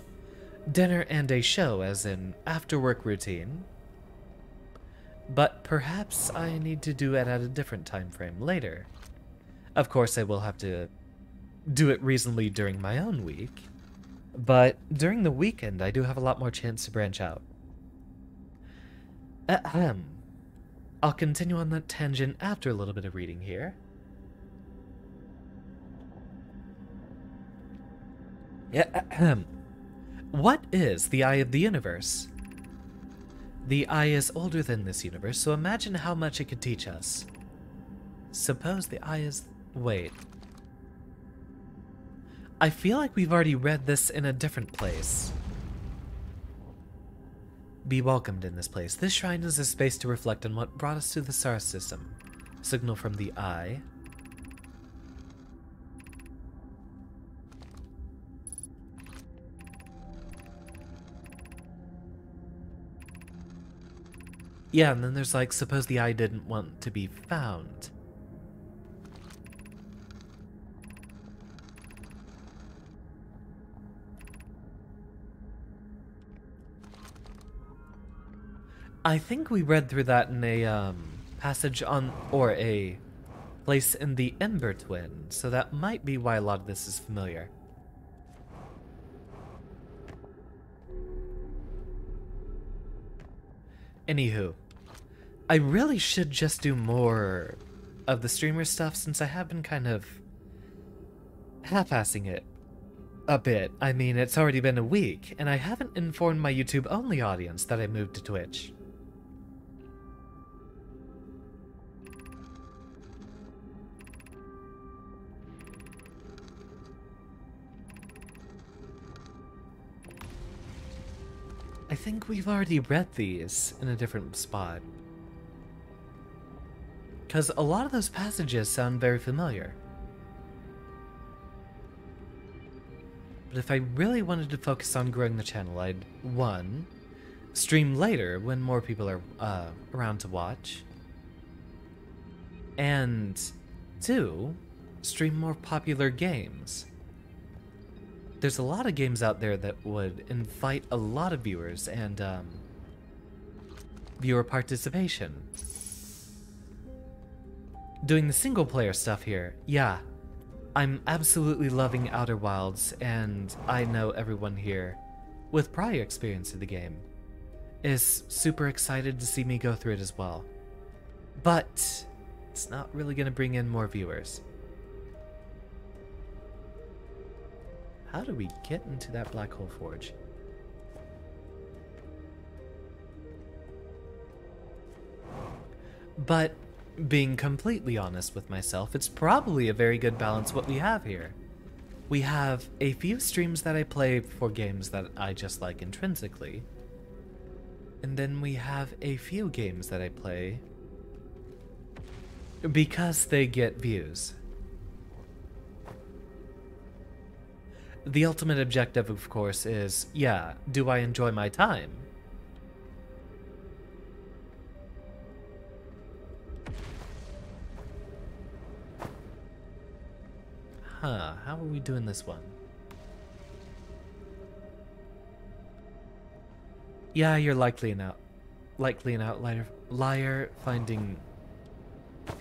dinner and a show, as in after-work routine. But perhaps I need to do it at a different time frame later. Of course, I will have to do it reasonably during my own week, but during the weekend I do have a lot more chance to branch out. Ahem. I'll continue on that tangent after a little bit of reading here. Ahem. What is the eye of the universe? The eye is older than this universe, so imagine how much it could teach us. Suppose the eye is... Wait. I feel like we've already read this in a different place. Be welcomed in this place. This shrine is a space to reflect on what brought us to the star system. Signal from the eye. Yeah, and then there's like, suppose the eye didn't want to be found. I think we read through that in a passage on, or a place in the Ember Twin, so that might be why a lot of this is familiar. Anywho, I really should just do more of the streamer stuff, since I have been kind of half-assing it a bit. I mean, it's already been a week, and I haven't informed my YouTube-only audience that I moved to Twitch. I think we've already read these in a different spot, because a lot of those passages sound very familiar. But if I really wanted to focus on growing the channel, I'd 1. Stream later when more people are around to watch, and 2. Stream more popular games. There's a lot of games out there that would invite a lot of viewers and viewer participation. Doing the single player stuff here, yeah, I'm absolutely loving Outer Wilds, and I know everyone here with prior experience of the game is super excited to see me go through it as well. But it's not really going to bring in more viewers. How do we get into that black hole forge? But being completely honest with myself, it's probably a very good balance what we have here. We have a few streams that I play for games that I just like intrinsically, and then we have a few games that I play because they get views. The ultimate objective, of course, is, yeah, do I enjoy my time? Huh, how are we doing this one? Yeah, you're likely an outlier finding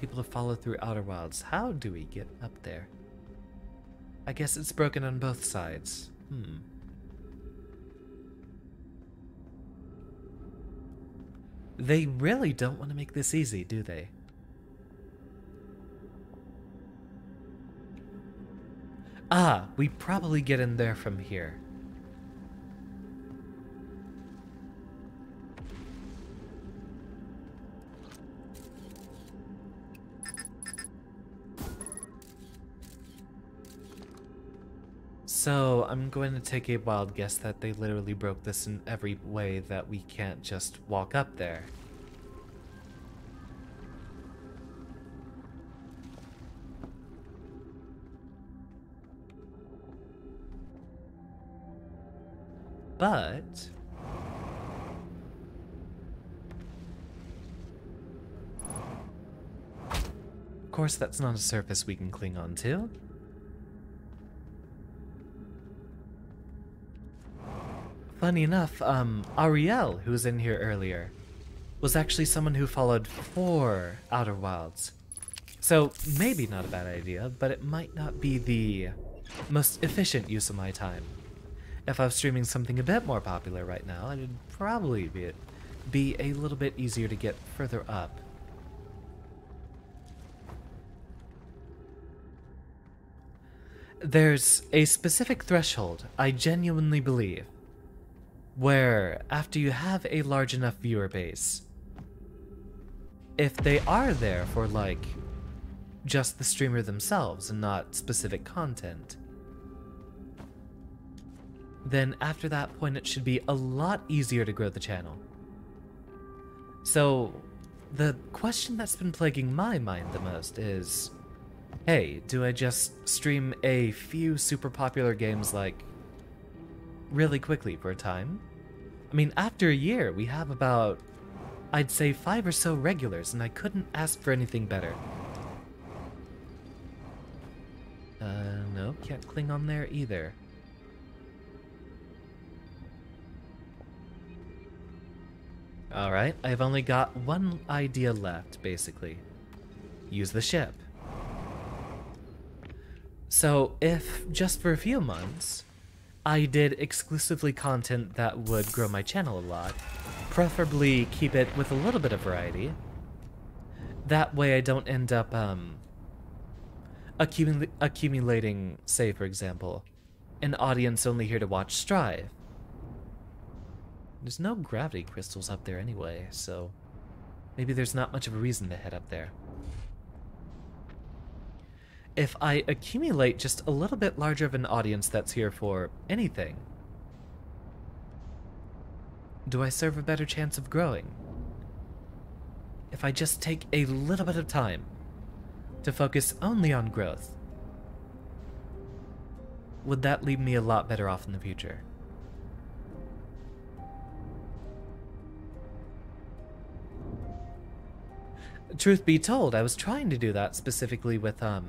people to follow through Outer Wilds. How do we get up there? I guess it's broken on both sides. They really don't want to make this easy, do they? Ah, we probably get in there from here. So, I'm going to take a wild guess that they literally broke this in every way that we can't just walk up there. But of course, that's not a surface we can cling on to. Funny enough, Ariel, who was in here earlier, was actually someone who followed 4 Outer Wilds. So, maybe not a bad idea, but it might not be the most efficient use of my time. If I was streaming something a bit more popular right now, it'd probably be a little bit easier to get further up. There's a specific threshold, I genuinely believe, where after you have a large enough viewer base, if they are there for like just the streamer themselves and not specific content, then after that point it should be a lot easier to grow the channel. So the question that's been plaguing my mind the most is, hey, do I just stream a few super popular games like really quickly for a time? I mean, after a year we have about, I'd say 5 or so regulars, and I couldn't ask for anything better. No, can't cling on there either. Alright, I've only got one idea left, basically. Use the ship. So, if just for a few months, I did exclusively content that would grow my channel a lot, preferably keep it with a little bit of variety, that way I don't end up, accumulating, say for example, an audience only here to watch Strive. There's no gravity crystals up there anyway, so maybe there's not much of a reason to head up there. If I accumulate just a little bit larger of an audience that's here for anything, do I serve a better chance of growing? If I just take a little bit of time to focus only on growth, would that leave me a lot better off in the future? Truth be told, I was trying to do that specifically with, yeah,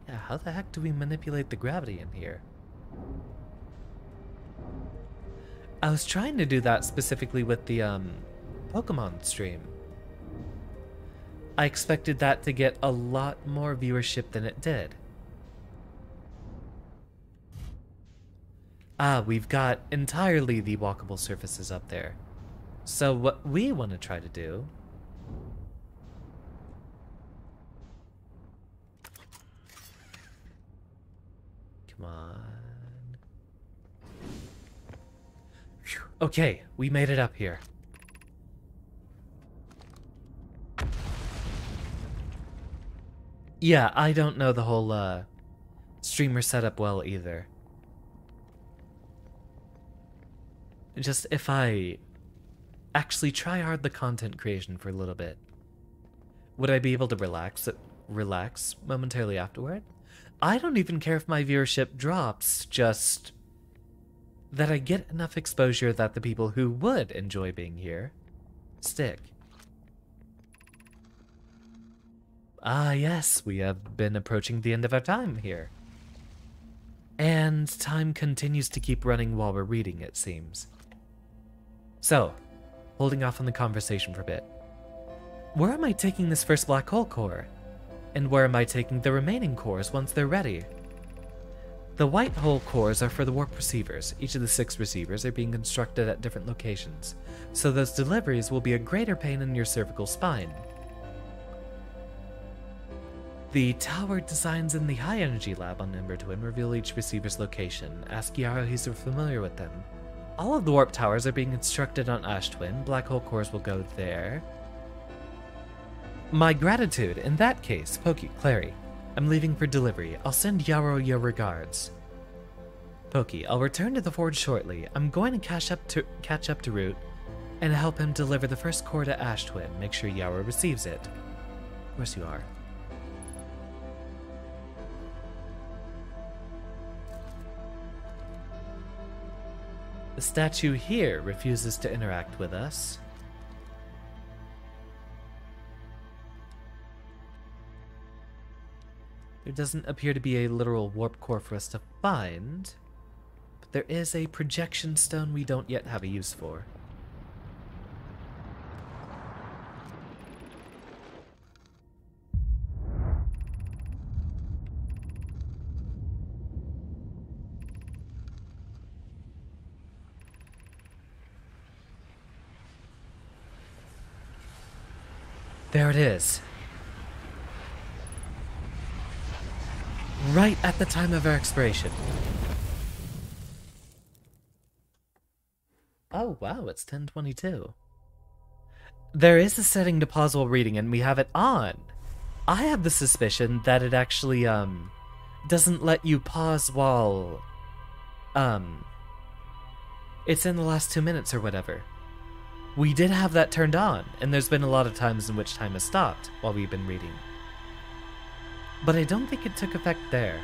how the heck do we manipulate the gravity in here? I was trying to do that specifically with the, Pokemon stream. I expected that to get a lot more viewership than it did. Ah, we've got entirely the walkable surfaces up there. So what we want to try to do come on. Whew. Okay, we made it up here. Yeah, I don't know the whole streamer setup well either. Just if I actually try hard the content creation for a little bit, would I be able to relax momentarily afterward? I don't even care if my viewership drops, just that I get enough exposure that the people who would enjoy being here stick. Ah yes, we have been approaching the end of our time here. And time continues to keep running while we're reading, it seems. So, holding off on the conversation for a bit. Where am I taking this first black hole core? And where am I taking the remaining cores once they're ready? The white hole cores are for the warp receivers. Each of the 6 receivers are being constructed at different locations, so those deliveries will be a greater pain in your cervical spine. The tower designs in the high energy lab on Ember Twin reveal each receiver's location. Ask Yarrow if he's familiar with them. All of the warp towers are being constructed on Ash Twin. Black hole cores will go there. My gratitude. In that case, Clary, I'm leaving for delivery. I'll send Yarrow your regards. Pokey, I'll return to the forge shortly. I'm going to catch up to Root and help him deliver the first core to Ash Twin. Make sure Yarrow receives it. Of course you are. The statue here refuses to interact with us. There doesn't appear to be a literal warp core for us to find, but there is a projection stone we don't yet have a use for. There it is. Right at the time of our expiration. Oh wow, it's 10:22. There is a setting to pause while reading and we have it on. I have the suspicion that it actually doesn't let you pause while it's in the last 2 minutes or whatever. We did have that turned on, and there's been a lot of times in which time has stopped while we've been reading. But I don't think it took effect there.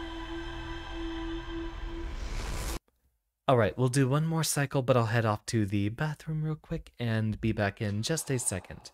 Alright, we'll do one more cycle, but I'll head off to the bathroom real quick and be back in just a second.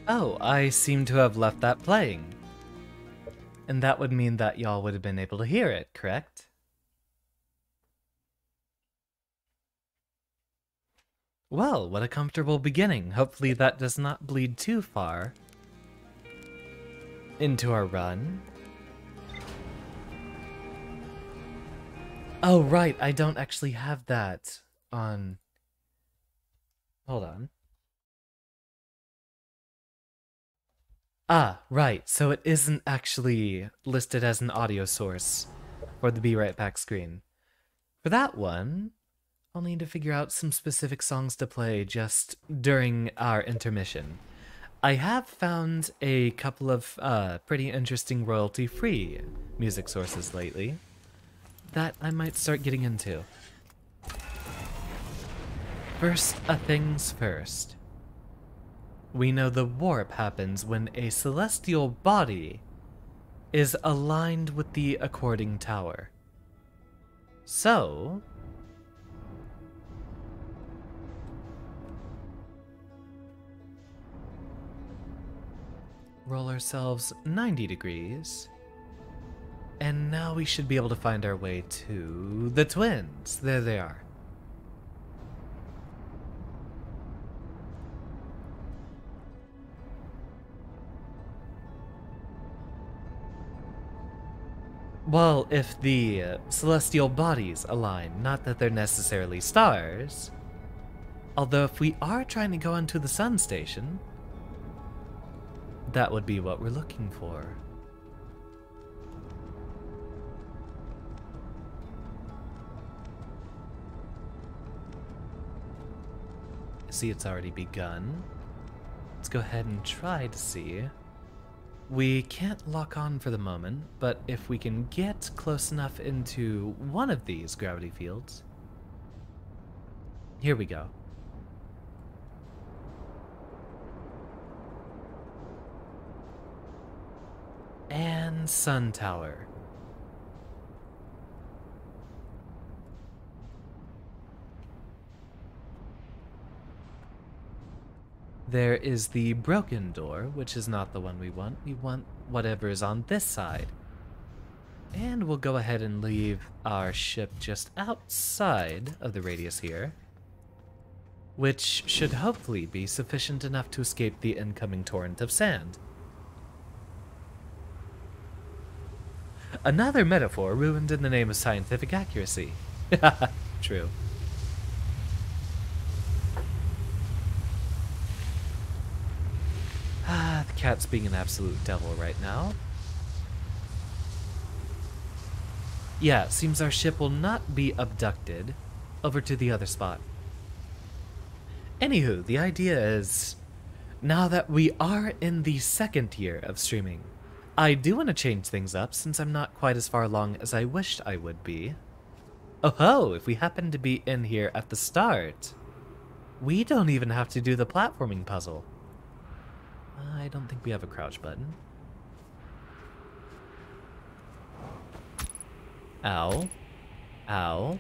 Oh, I seem to have left that playing. And that would mean that y'all would have been able to hear it, correct? Well, what a comfortable beginning. Hopefully that does not bleed too far into our run. Oh, right, I don't actually have that on... Hold on. Ah, right, so it isn't actually listed as an audio source for the Be Right Back screen. For that one, I'll need to figure out some specific songs to play just during our intermission. I have found a couple of pretty interesting royalty-free music sources lately that I might start getting into. First things first. We know the warp happens when a celestial body is aligned with the according tower. So, roll ourselves 90 degrees. And now we should be able to find our way to the twins. There they are. Well, if the celestial bodies align, not that they're necessarily stars. Although if we are trying to go onto the sun station, that would be what we're looking for. See, it's already begun. Let's go ahead and try to see. We can't lock on for the moment, but if we can get close enough into one of these gravity fields. Here we go. And Sun Tower. There is the broken door, which is not the one we want. We want whatever is on this side. And we'll go ahead and leave our ship just outside of the radius here, which should hopefully be sufficient enough to escape the incoming torrent of sand. Another metaphor ruined in the name of scientific accuracy. True. The cat's being an absolute devil right now. Yeah, it seems our ship will not be abducted over to the other spot. Anywho, the idea is, now that we are in the second year of streaming, I do want to change things up since I'm not quite as far along as I wished I would be. Oh ho, if we happen to be in here at the start, we don't even have to do the platforming puzzle. I don't think we have a crouch button. Ow. Ow.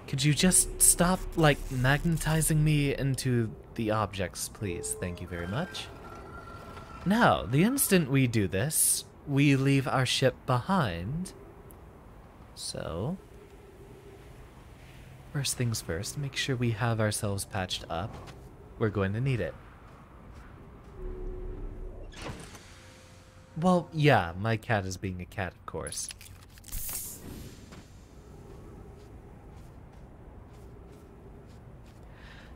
Could you just stop, like, magnetizing me into the objects, please? Thank you very much. Now, the instant we do this, we leave our ship behind. So, first things first, make sure we have ourselves patched up. We're going to need it. Well, yeah, my cat is being a cat, of course.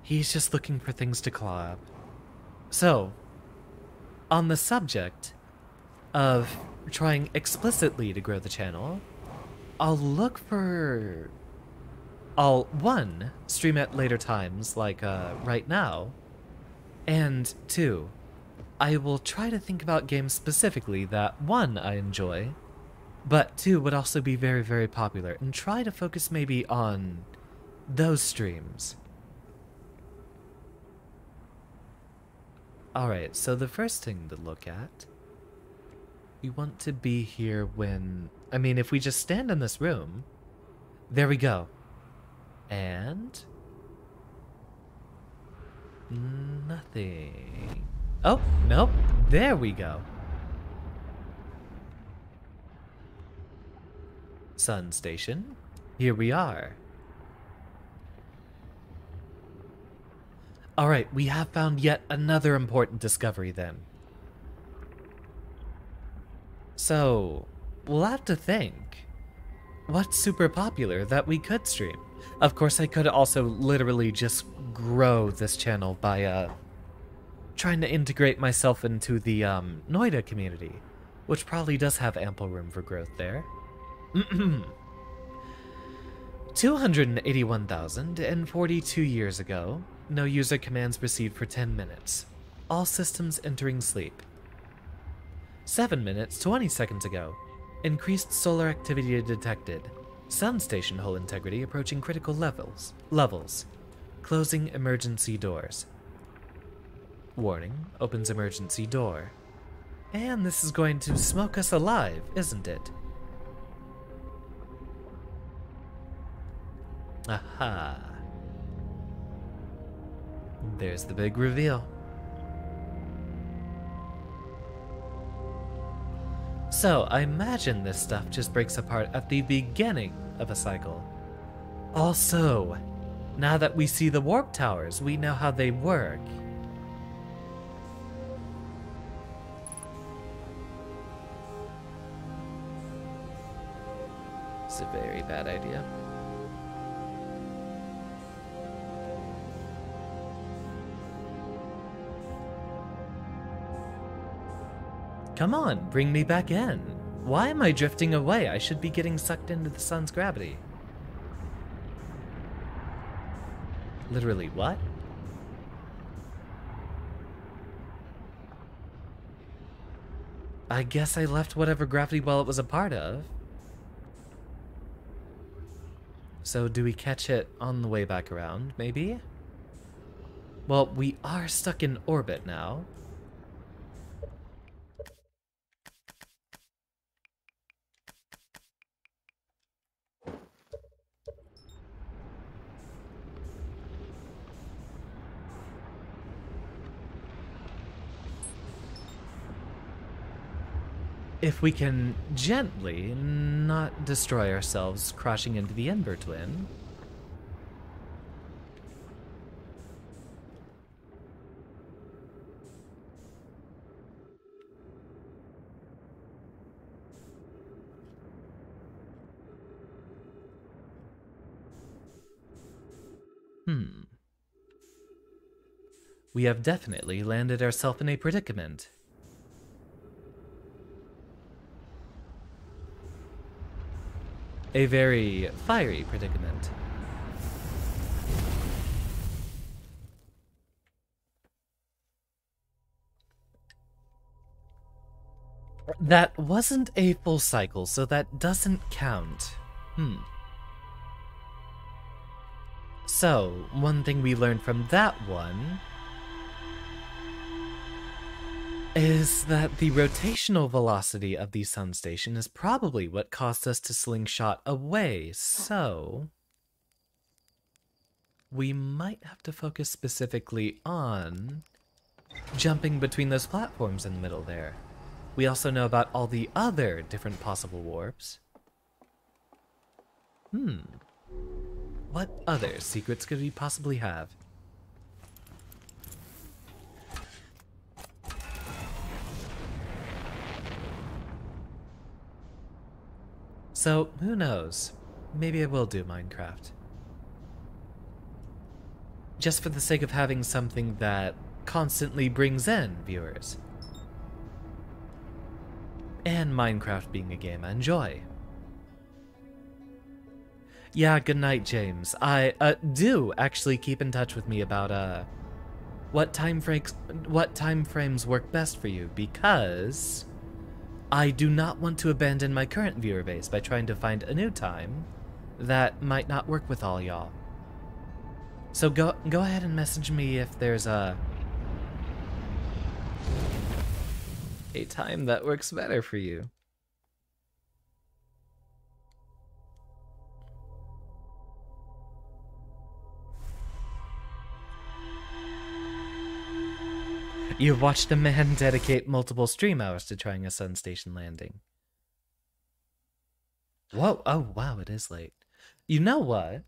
He's just looking for things to claw up. So, on the subject of trying explicitly to grow the channel, I'll look for... I'll, one, stream at later times, like right now, and two, I will try to think about games specifically that, one, I enjoy, but two, would also be very, very popular, and try to focus maybe on those streams. Alright, so the first thing to look at, we want to be here when, I mean, if we just stand in this room, there we go. And nothing. Oh, nope. There we go. Sun station. Here we are. Alright, we have found yet another important discovery then. So, we'll have to think. What's super popular that we could stream? Of course, I could also literally just grow this channel by trying to integrate myself into the Noida community, which probably does have ample room for growth there. 281,042 years ago, no user commands received for 10 minutes. All systems entering sleep. 7 minutes, 20 seconds ago, increased solar activity detected. Sun station hull integrity approaching critical levels. Closing emergency doors. Warning, opens emergency door. And this is going to smoke us alive, isn't it? Aha. There's the big reveal. So, I imagine this stuff just breaks apart at the beginning of a cycle. Also, now that we see the warp towers, we know how they work. It's a very bad idea. Come on, bring me back in. Why am I drifting away? I should be getting sucked into the sun's gravity. Literally, what? I guess I left whatever gravity well it was a part of. So do we catch it on the way back around, maybe? Well, we are stuck in orbit now. If we can gently not destroy ourselves crashing into the Ember Twin. We have definitely landed ourselves in a predicament. A very fiery predicament. That wasn't a full cycle, so that doesn't count. So, one thing we learned from that one is that the rotational velocity of the sun station is probably what caused us to slingshot away, so we might have to focus specifically on jumping between those platforms in the middle there. We also know about all the other different possible warps. What other secrets could we possibly have? So, who knows? Maybe I will do Minecraft. Just for the sake of having something that constantly brings in viewers. And Minecraft being a game I enjoy. Yeah, good night, James. Do actually keep in touch with me about, what time frames work best for you, because I do not want to abandon my current viewer base by trying to find a new time that might not work with all y'all. So go ahead and message me if there's a time that works better for you. You've watched a man dedicate multiple stream hours to trying a sun station landing. Whoa, oh wow, it is late. You know what?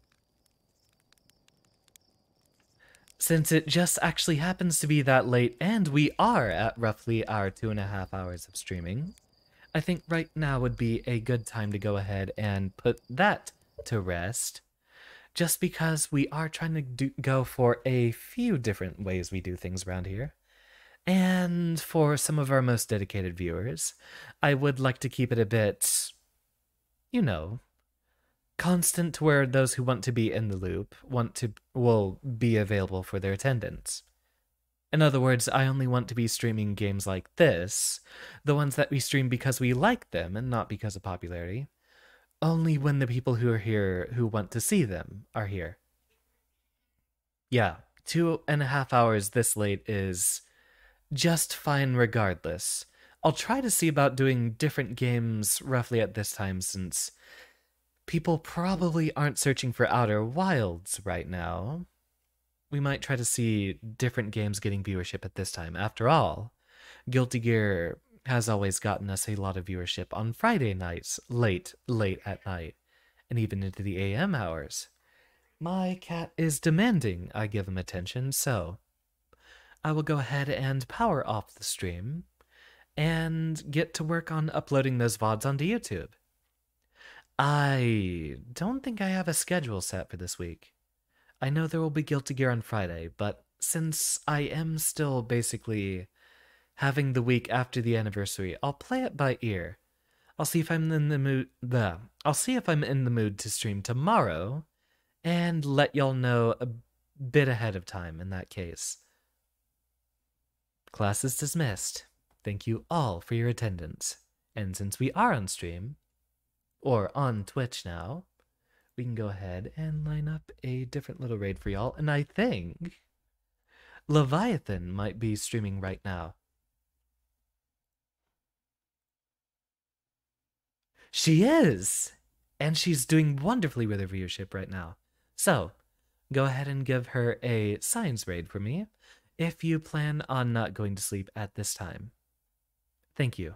Since it just actually happens to be that late and we are at roughly our 2.5 hours of streaming, I think right now would be a good time to go ahead and put that to rest. Just because we are trying to go for a few different ways we do things around here. And for some of our most dedicated viewers, I would like to keep it a bit, you know, constant to where those who want to be in the loop will be available for their attendance. In other words, I only want to be streaming games like this, the ones that we stream because we like them and not because of popularity, only when the people who are here who want to see them are here. Yeah, 2.5 hours this late is just fine regardless. I'll try to see about doing different games roughly at this time, since People probably aren't searching for Outer Wilds right now. We might try to see different games getting viewership at this time. After all, Guilty Gear has always gotten us a lot of viewership on Friday nights, late at night, and even into the AM hours. My cat is demanding I give him attention, so I will go ahead and power off the stream and get to work on uploading those VODs onto YouTube. I don't think I have a schedule set for this week. I know there will be Guilty Gear on Friday, but since I am still basically having the week after the anniversary, I'll play it by ear. I'll see if I'm in the mood. I'll see if I'm in the mood to stream tomorrow, and let y'all know a bit ahead of time in that case. Class is dismissed. Thank you all for your attendance. And since we are on stream, or on Twitch now, we can go ahead and line up a different little raid for y'all. And I think Leviathan might be streaming right now. She is! And she's doing wonderfully with her viewership right now. So, go ahead and give her a science raid for me if you plan on not going to sleep at this time. Thank you.